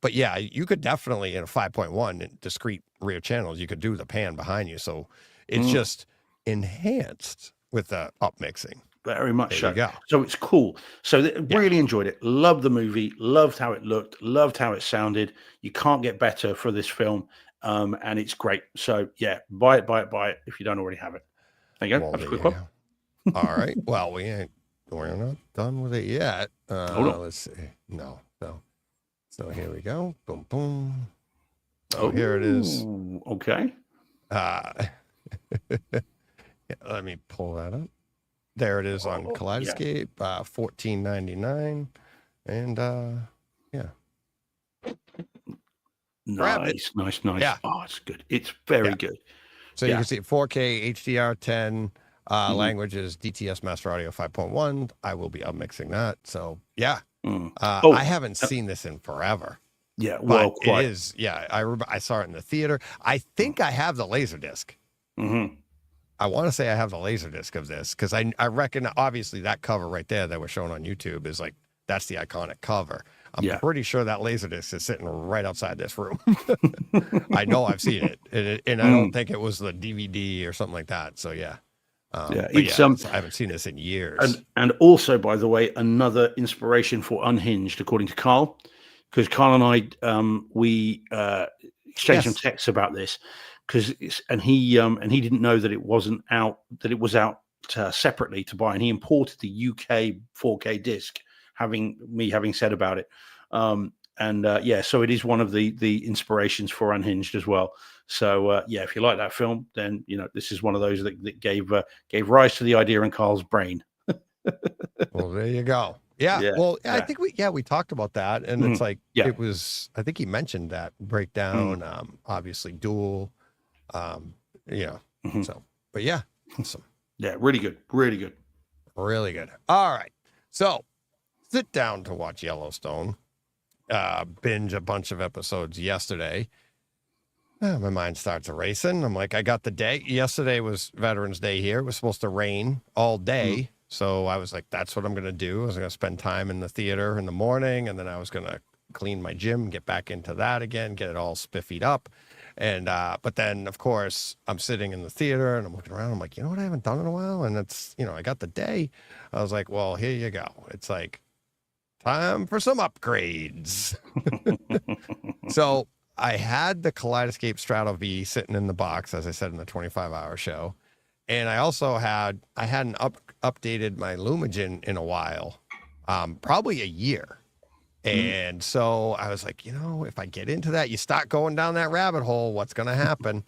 But yeah, you could definitely in a 5.1 in discrete rear channels, you could do the pan behind you. So it's just enhanced with the upmixing. Very much so. Go. So it's cool. So really enjoyed it. Loved the movie. Loved how it looked. Loved how it sounded. You can't get better for this film. And it's great. So yeah, buy it if you don't already have it. There you go. That's a quick one. All right. Well, we're not done with it yet. Let's see. No. So here we go. Boom, boom. Oh, here it is. Okay. Let me pull that up. There it is on Kaleidoscape, $14.99, and Nice. Yeah. Oh, it's good. It's very good. So you can see 4K HDR10. Language is DTS Master Audio 5.1. I will be upmixing that. So yeah. I haven't seen this in forever. Yeah, well, it is. Yeah, I saw it in the theater. I think I have the Laserdisc. I want to say I have the Laserdisc of this because I reckon obviously that cover right there that was shown on YouTube is like that's the iconic cover. I'm pretty sure that Laserdisc is sitting right outside this room. I know I've seen it, and I don't think it was the DVD or something like that. So yeah. It's I haven't seen this in years. And also, by the way, another inspiration for Unhinged, according to Carl, because Carl and I we exchanged some texts about this and he didn't know that it wasn't out, that it was out separately to buy, and he imported the UK 4K disc, having said about it. So it is one of the inspirations for Unhinged as well. So if you like that film, then this is one of those that gave rise to the idea in Carl's brain. Well, there you go. Yeah. Well, I think we talked about that, and it's like it was. I think he mentioned that breakdown. Obviously, Duel. So, but yeah, awesome. Yeah, really good, really good, really good. All right, so sit down to watch Yellowstone. Binge a bunch of episodes yesterday. My mind starts erasing. I'm like, I got the day. Yesterday was Veterans Day here. It was supposed to rain all day. So I was like, that's what I'm going to do. I was going to spend time in the theater in the morning, and then I was going to clean my gym, get back into that again, get it all spiffied up. And, but then, of course, I'm sitting in the theater, and I'm looking around. I'm like, you know what I haven't done in a while? And it's, I got the day. I was like, well, here you go. It's like, time for some upgrades. So I had the Kaleidoscape Strato V sitting in the box, as I said in the 25-hour show. And I also hadn't updated my Lumagen in a while, probably a year. And so I was like, if I get into that, you start going down that rabbit hole, what's going to happen?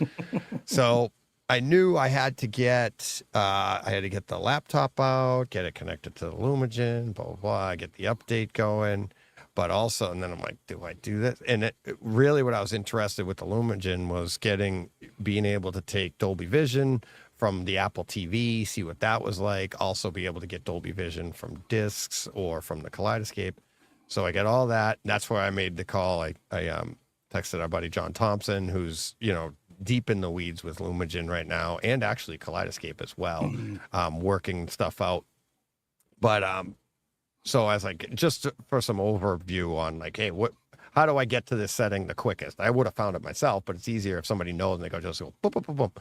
So I knew I had to get the laptop out, get it connected to the Lumagen, blah, blah, blah, get the update going. But also, and then I'm like, do I do this? And really what I was interested with the Lumagen was being able to take Dolby Vision from the Apple TV, see what that was like. Also be able to get Dolby Vision from discs or from the Kaleidoscape. So I got all that. That's where I made the call. I texted our buddy John Thompson, who's, deep in the weeds with Lumagen right now, and actually Kaleidoscape as well, working stuff out. But so I was like, just for some overview on like, hey, how do I get to this setting the quickest? I would have found it myself, but it's easier if somebody knows and they just go boom, boom, boom, boom.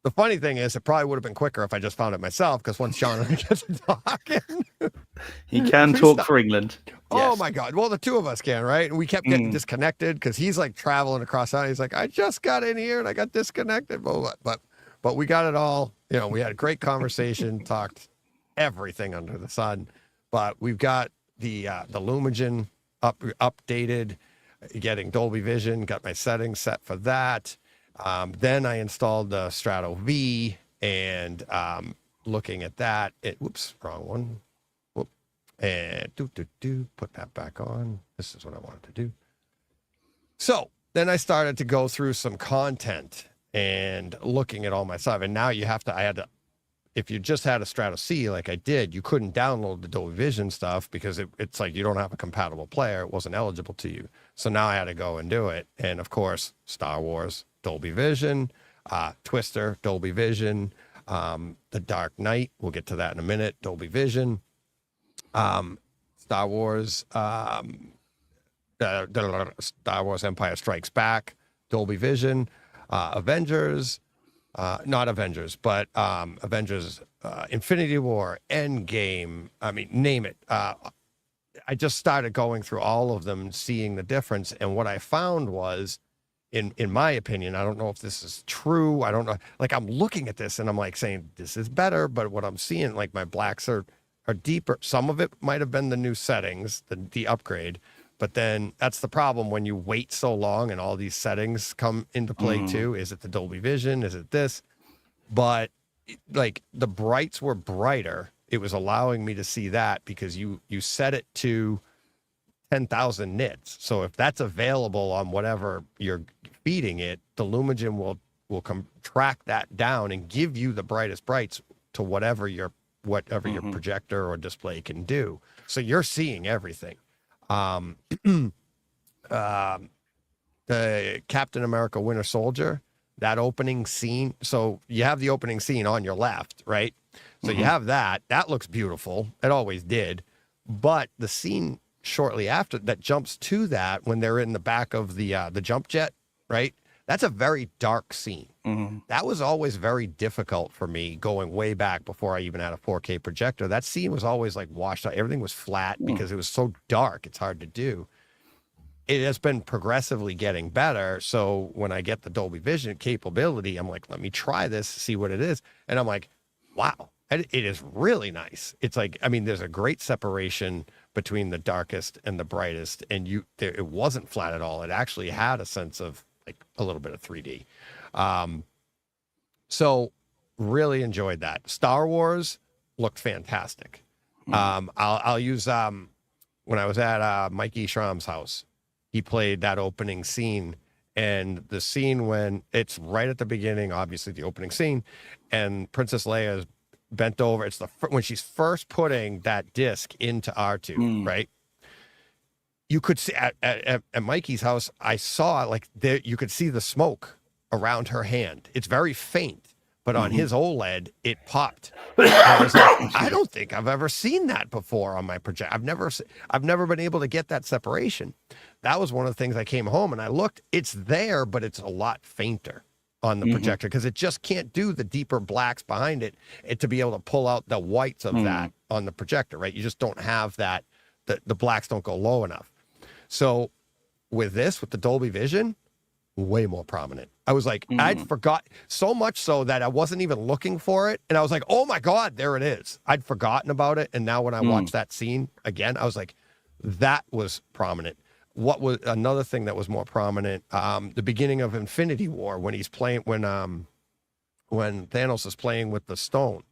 The funny thing is, it probably would have been quicker if I just found it myself, because once John gets talking, he can talk for England. Oh Yes. my God! Well, the two of us can, right? And we kept getting disconnected because he's like traveling across town. He's like, I just got in here and I got disconnected. But we got it all. We had a great conversation, talked everything under the sun. But we've got the Lumagen updated, getting Dolby Vision, got my settings set for that. Then I installed the Strato V, and looking at that, wrong one. Whoop, and put that back on. This is what I wanted to do. So then I started to go through some content and looking at all my stuff. And now if you just had a Strato C like I did, you couldn't download the Dolby Vision stuff because it's like you don't have a compatible player. It wasn't eligible to you. So now I had to go and do it. And of course, Star Wars, Dolby Vision, Twister, Dolby Vision, The Dark Knight, we'll get to that in a minute, Dolby Vision, Star Wars Empire Strikes Back, Dolby Vision, Avengers, not Avengers, but Avengers Infinity War, Endgame, I mean, name it. I just started going through all of them, seeing the difference. And what I found was, in my opinion, I don't know if this is true. I don't know. Like, I'm looking at this and I'm like saying, this is better. But what I'm seeing, like, my blacks are deeper. Some of it might have been the new settings, the upgrade. But then that's the problem when you wait so long and all these settings come into play too. Is it the Dolby Vision? Is it this? But like the brights were brighter. It was allowing me to see that because you set it to 10,000 nits. So if that's available on whatever you're feeding it, the Lumagen will track that down and give you the brightest brights to whatever your projector or display can do. So you're seeing everything. The Captain America Winter Soldier, that opening scene. So you have the opening scene on your left, right? So you have that. That looks beautiful. It always did. But the scene shortly after that jumps to that when they're in the back of the jump jet, right? That's a very dark scene. That was always very difficult for me going way back before I even had a 4K projector. That scene was always like washed out. Everything was flat because it was so dark. It's hard to do. It has been progressively getting better. So when I get the Dolby Vision capability, I'm like, let me try this, see what it is. And I'm like, wow, it is really nice. It's like, I mean, there's a great separation between the darkest and the brightest. And it wasn't flat at all. It actually had a sense of like a little bit of 3D. So really enjoyed that. Star Wars looked fantastic. I'll use, when I was at Mikey Schramm's house, he played that opening scene, and the scene when it's right at the beginning, obviously the opening scene, and Princess Leia is bent over. It's when she's first putting that disc into R2, right? You could see at Mikey's house, I saw like there, you could see the smoke around her hand. It's very faint, but on his OLED, it popped. And I was like, I don't think I've ever seen that before on my project. I've never been able to get that separation. That was one of the things I came home and I looked. It's there, but it's a lot fainter on the projector because it just can't do the deeper blacks behind it to be able to pull out the whites of that on the projector, right? You just don't have that. The blacks don't go low enough. So with the Dolby Vision, way more prominent. I was like, I'd forgot so much so that I wasn't even looking for it. And I was like, oh my God, there it is. I'd forgotten about it. And now when I watched that scene again, I was like, that was prominent. What was another thing that was more prominent? The beginning of Infinity War when he's playing, when Thanos is playing with the stone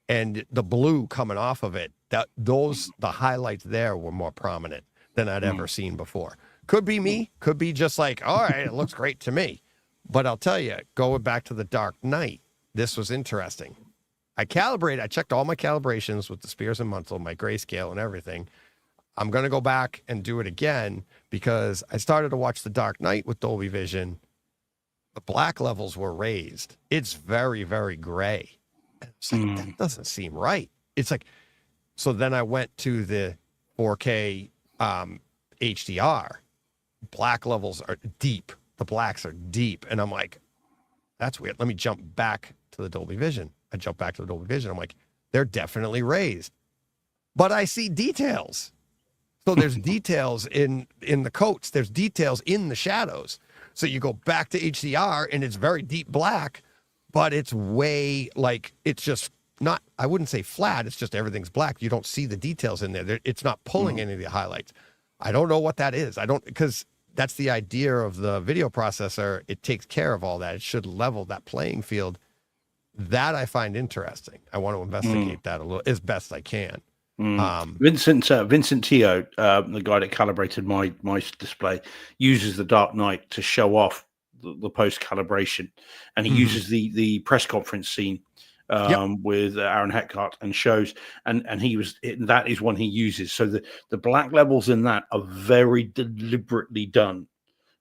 and the blue coming off of it, the highlights there were more prominent than I'd ever seen before. Could be me, could be just like, all right, it looks great to me. But I'll tell you, going back to the Dark Knight, this was interesting. I checked all my calibrations with the Spears and Munsell, my grayscale and everything. I'm going to go back and do it again because I started to watch the Dark Knight with Dolby Vision. The black levels were raised. It's very, very gray. It's like, that doesn't seem right. It's like, so then I went to the 4K HDR. Black levels are deep. The blacks are deep. And I'm like, that's weird. Let me jump back to the Dolby Vision. I jump back to the Dolby Vision. I'm like, they're definitely raised. But I see details. So there's details in the coats. There's details in the shadows. So you go back to HDR and it's very deep black, but it's way like, it's just not, I wouldn't say flat. It's just everything's black. You don't see the details in there. It's not pulling any of the highlights. I don't know what that is. Because that's the idea of the video processor. It takes care of all that. It should level that playing field. That I find interesting. I want to investigate that a little as best I can. Vincent Tio, the guy that calibrated my display, uses the Dark Knight to show off the post calibration, and he uses the press conference scene with Aaron Eckhart and shows, and that is one he uses. So the black levels in that are very deliberately done.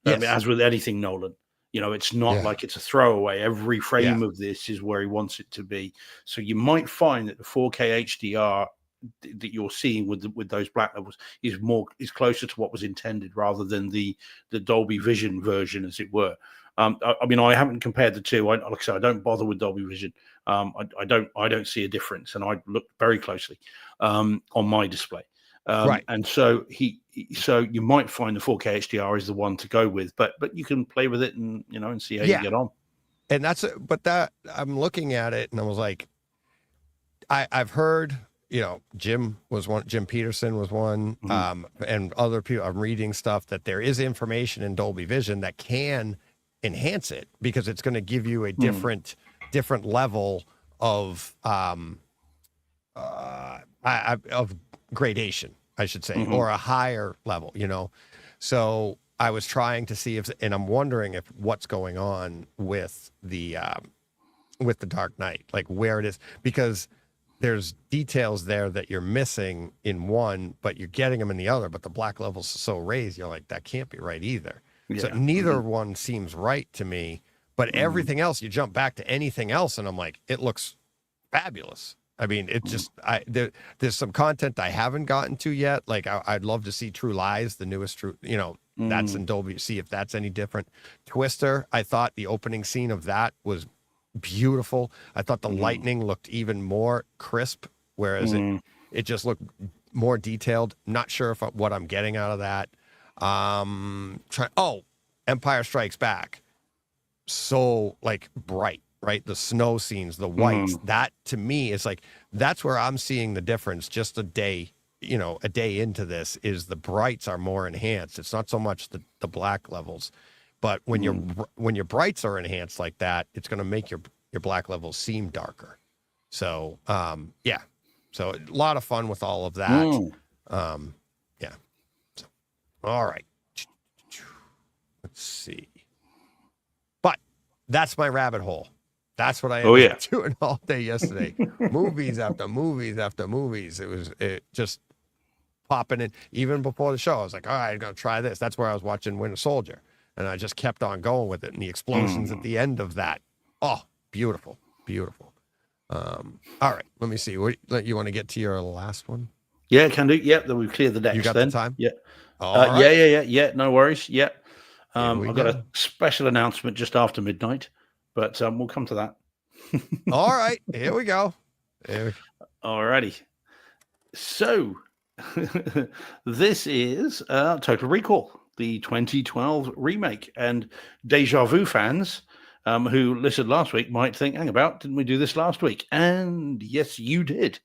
Yes. As with anything Nolan, it's not like it's a throwaway. Every frame of this is where he wants it to be. So you might find that the 4K HDR that you're seeing with those black levels is closer to what was intended rather than the Dolby Vision version, as it were. I haven't compared the two. Like I said, I don't bother with Dolby Vision. I don't see a difference, and I look very closely on my display. Right. And so so you might find the 4K HDR is the one to go with, but you can play with it and and see how you get on. And that I'm looking at it and I was like, I've heard. Jim Peterson was one, and other people. I'm reading stuff that there is information in Dolby Vision that can enhance it because it's going to give you a different level of gradation, I should say, or a higher level. So I was trying to see and I'm wondering if what's going on with the Dark Knight, like where it is, because there's details there that you're missing in one, but you're getting them in the other, but the black levels are so raised, you're like, that can't be right either. Yeah. So neither one seems right to me, But everything else, you jump back to anything else, and I'm like, it looks fabulous. I mean, it just there's some content I haven't gotten to yet. Like I'd love to see True Lies, the newest True, that's in Dolby. See if that's any different. Twister, I thought the opening scene of that was beautiful. I thought the lightning looked even more crisp, whereas it just looked more detailed. Not sure if what I'm getting out of that. Empire Strikes Back. So like bright, right? The snow scenes, the whites, that to me is like, that's where I'm seeing the difference. Just a day into this is the brights are more enhanced. It's not so much the black levels, but when your brights are enhanced like that, it's going to make your black levels seem darker. So, yeah. So a lot of fun with all of that. Yeah. So, all right. Let's see. But that's my rabbit hole. That's what I ended up doing all day yesterday. Movies after movies after movies. It just popping in. Even before the show, I was like, all right, I'm going to try this. That's where I was watching Winter Soldier. And I just kept on going with it. And the explosions at the end of that. Oh, beautiful. Beautiful. All right. Let me see. You want to get to your last one? Yeah, can do. Yeah, then we've cleared the decks. You got then. the time? Yeah. Right. Yeah. No worries. Yeah. I've got a special announcement just after midnight, but we'll come to that. All right. Here we go. All righty. So this is Total Recall, the 2012 remake, and Deja Vu fans who listened last week might think, hang about, didn't we do this last week? And yes, you did.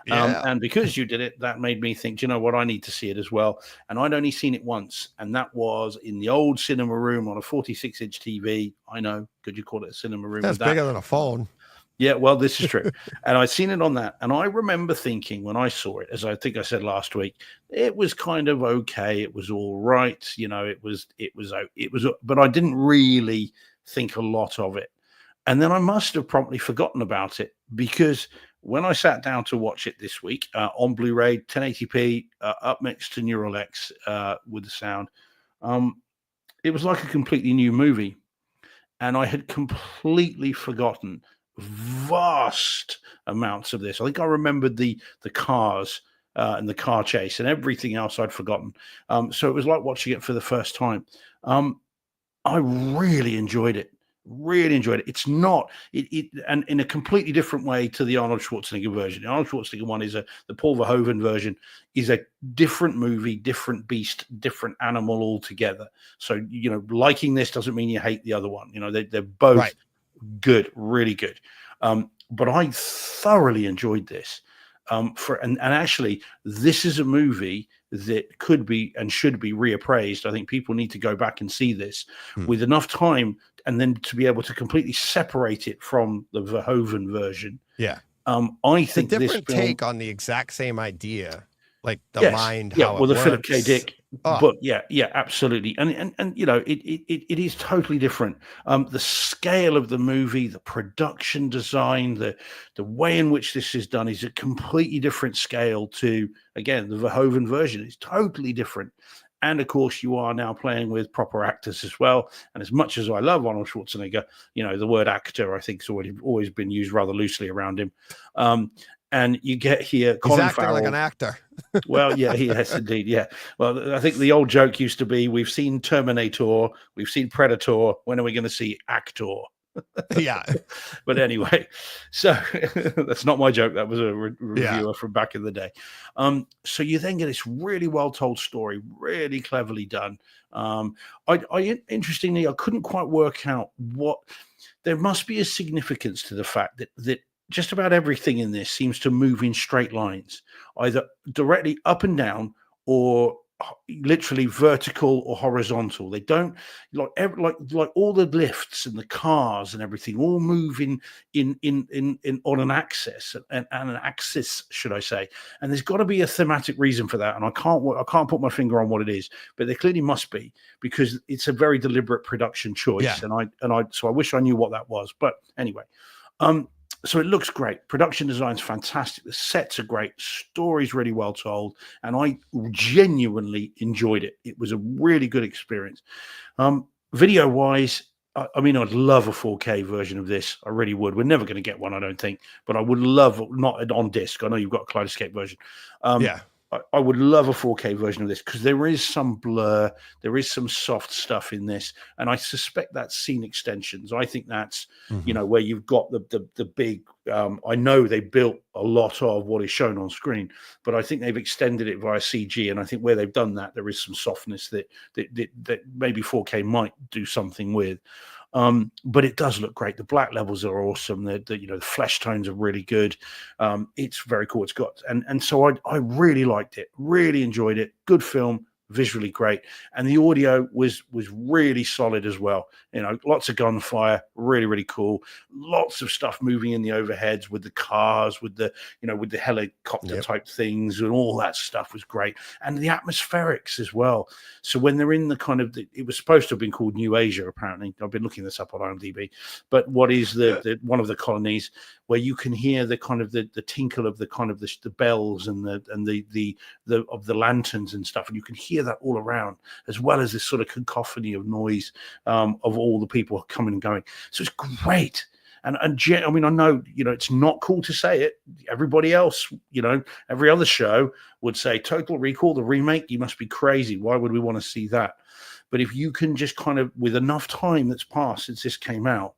Yeah. And because you did it, that made me think, do you know what? I need to see it as well. And I'd only seen it once, and that was in the old cinema room on a 46-inch TV. I know, could you call it a cinema room? That's bigger than a phone. Yeah, well, this is true. And I'd seen it on that. And I remember thinking when I saw it, as I think I said last week, it was kind of okay. It was all right. It was, but I didn't really think a lot of it. And then I must have promptly forgotten about it, because when I sat down to watch it this week on Blu-ray, 1080p, upmixed to Neural X with the sound, it was like a completely new movie. And I had completely forgotten vast amounts of this. I think I remembered the cars and the car chase, and everything else I'd forgotten. So it was like watching it for the first time. I really enjoyed it. It's not and in a completely different way to the Arnold Schwarzenegger version. The Arnold Schwarzenegger one is the Paul Verhoeven version is a different movie, different beast, different animal altogether. So liking this doesn't mean you hate the other one. They're both good, really good. But I thoroughly enjoyed this. And actually, this is a movie that could be and should be reappraised. I think people need to go back and see this with enough time, and then to be able to completely separate it from the Verhoeven version. Yeah. I think a different this film, take on the exact same idea, like the mind. Yeah, how well, it the works. Philip K. Dick book. Yeah, absolutely. And it is totally different. The scale of the movie, the production design, the way in which this is done is a completely different scale to, again, the Verhoeven version. It's totally different. And of course, you are now playing with proper actors as well. And as much as I love Arnold Schwarzenegger, the word actor, I think, has always been used rather loosely around him. And you get here, He's Colin acting Farrell, like an actor. Well, yeah, yes, indeed. Yeah. Well, I think the old joke used to be, we've seen Terminator, we've seen Predator. When are we going to see Actor? Yeah. But anyway, so that's not my joke. That was a reviewer from back in the day. So you then get this really well told story, really cleverly done. Interestingly, I couldn't quite work out there must be a significance to the fact that just about everything in this seems to move in straight lines, either directly up and down or literally vertical or horizontal. They don't like all the lifts and the cars and everything all move in on an axis and an axis, should I say? And there's got to be a thematic reason for that, and I can't put my finger on what it is, but there clearly must be, because it's a very deliberate production choice. Yeah. So I wish I knew what that was, but anyway. So it looks great. Production design's fantastic. The sets are great. Story's really well told. And I genuinely enjoyed it. It was a really good experience. Video-wise, I mean, I'd love a 4K version of this. I really would. We're never going to get one, I don't think, but I would love, not on disc. I know you've got a Kaleidoscape version. Yeah. I would love a 4K version of this because there is some blur, there is some soft stuff in this, and I suspect that's scene extensions. I think that's where you've got the big. I know they built a lot of what is shown on screen, but I think they've extended it via CG, and I think where they've done that, there is some softness that maybe 4K might do something with. But it does look great. The black levels are awesome. The flesh tones are really good. It's very cool. It's got and so I really liked it. Really enjoyed it. Good film. Visually great, and the audio was really solid as well. Lots of gunfire, really cool. Lots of stuff moving in the overheads with the cars, with the helicopter type things, and all that stuff was great. And the atmospherics as well. So when they're in the kind of it was supposed to have been called New Asia, apparently. I've been looking this up on IMDb, but what is the one of the colonies where you can hear the kind of the tinkle of the kind of the bells and the of the lanterns and stuff, and you can hear that all around, as well as this sort of cacophony of noise of all the people coming and going. So it's great. And I mean, I know, it's not cool to say it. Everybody else, every other show would say Total Recall, the remake, you must be crazy. Why would we want to see that? But if you can just kind of, with enough time that's passed since this came out,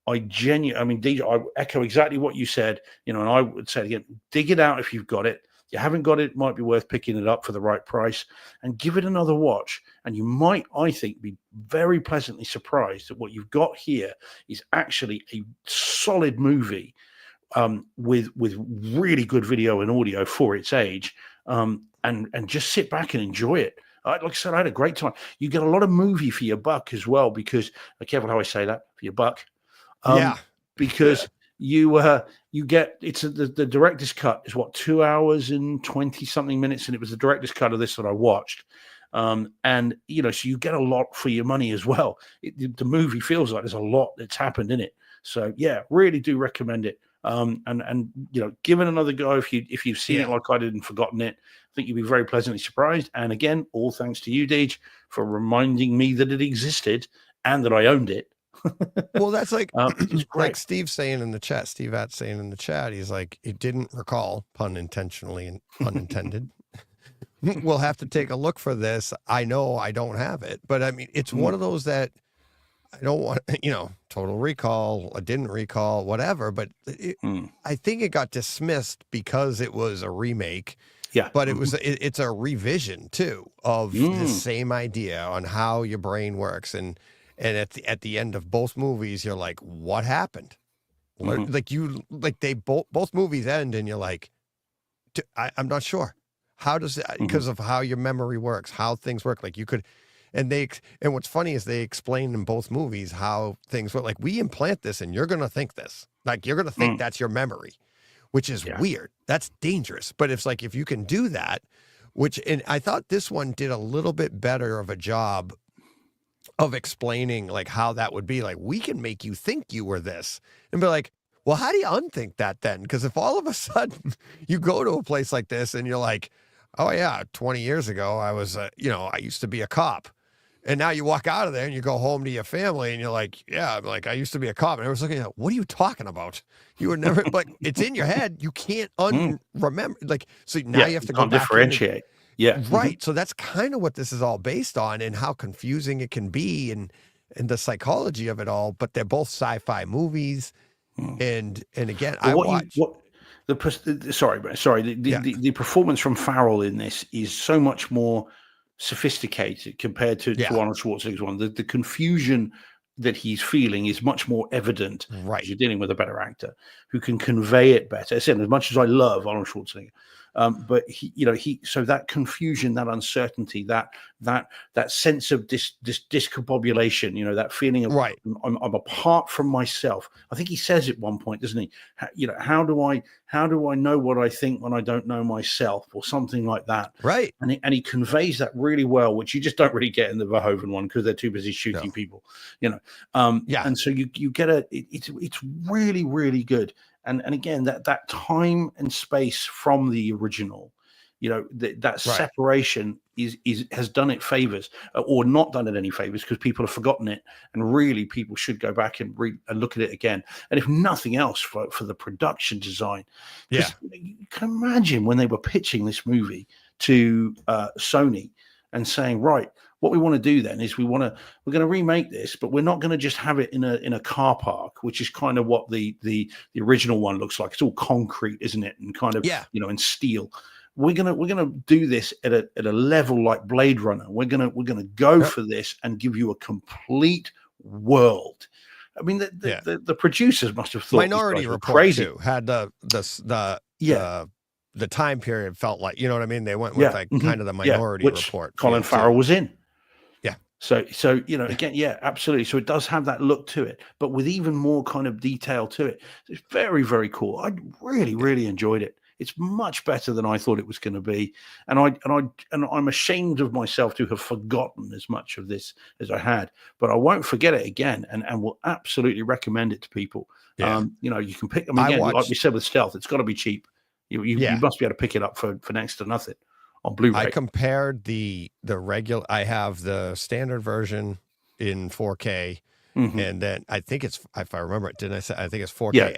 DJ, I echo exactly what you said, and I would say again, dig it out if you've got it. If you haven't got it, might be worth picking it up for the right price and give it another watch. And you might, I think, be very pleasantly surprised that what you've got here is actually a solid movie with really good video and audio for its age, and just sit back and enjoy it. Like I said, I had a great time. You get a lot of movie for your buck as well, because be careful how I say that, for your buck. Because you get the director's cut is what, 2 hours and 20 something minutes, and it was the director's cut of this that I watched. And so you get a lot for your money as well. The movie feels like there's a lot that's happened in it. So yeah, really do recommend it. And give it another go if you've seen it like I did and forgotten it. I think you'll be very pleasantly surprised. And again, all thanks to you, Deej, for reminding me that it existed and that I owned it. Well, that's like like Steve saying in the chat, Steve at saying in the chat, he's like, he didn't recall, pun intentionally and unintended. We'll have to take a look for this. I know I don't have it, but I mean, it's one of those that I don't want, Total Recall, I didn't recall, whatever, but I think it got dismissed because it was a remake. Yeah. But it's a revision too of the same idea on how your brain works. And at the end of both movies, you're like, what happened? Like both movies end and you're like, I'm not sure. How does that, because of how your memory works, how things work. Like you could, and what's funny is they explain in both movies how things work. Like, we implant this and you're going to think this, like you're going to think that's your memory, which is weird. That's dangerous. But it's like, if you can do that, and I thought this one did a little bit better of a job of explaining like how that would be. Like, we can make you think you were this and be like, well, how do you unthink that then? Because if all of a sudden you go to a place like this and you're like, oh yeah, 20 years ago, I was, I used to be a cop. And now you walk out of there and you go home to your family and you're like, yeah, like I used to be a cop. And I was looking at, what are you talking about? You were never, but it's in your head. You can't remember. Like, so now you have to go back differentiate. Yeah. Right. So that's kind of what this is all based on, and how confusing it can be, and the psychology of it all. But they're both sci-fi movies. And again, the performance from Farrell in this is so much more sophisticated compared to Arnold Schwarzenegger's one. The confusion that he's feeling is much more evident. Right. You're dealing with a better actor who can convey it better. Again, as much as I love Arnold Schwarzenegger, but so that confusion, that uncertainty, that sense of discombobulation, that feeling of I'm apart from myself. I think he says at one point, doesn't he? How do I know what I think when I don't know myself, or something like that? Right. And he conveys that really well, which you just don't really get in the Verhoeven one because they're too busy shooting people, And so you get it's really, really good. And again, that time and space from the original You know, that Right. separation has done it favors, or not done it any favors, because people have forgotten it, and really people should go back and look at it again. And if nothing else, for the production design, Yeah. because you can imagine when they were pitching this movie to Sony and saying, right, what we want to do then is we're going to remake this, but we're not going to just have it in a car park, which is kind of what the original one looks like. It's all concrete, isn't it? And kind of, Yeah. you know, and steel. We're gonna do this at a level like Blade Runner. We're gonna go for this and give you a complete world. I mean, the producers must have thought Minority these guys were Report crazy. too had the time period felt like, you know what I mean? They went with like kind of the Minority which Report. Colin Farrell was in. Yeah. So you know, again, yeah, absolutely. So it does have that look to it, but with even more kind of detail to it. It's very, very cool. I really enjoyed it. It's much better than I thought it was going to be, and I'm ashamed of myself to have forgotten as much of this as I had. But I won't forget it again, and will absolutely recommend it to people. Yeah. You know, you can pick them again, like we said with Stealth. It's got to be cheap. You must be able to pick it up for next to nothing on Blu-ray. I compared the regular. I have the standard version in 4K, and then I think it's, if I remember it, didn't I say? I think it's 4K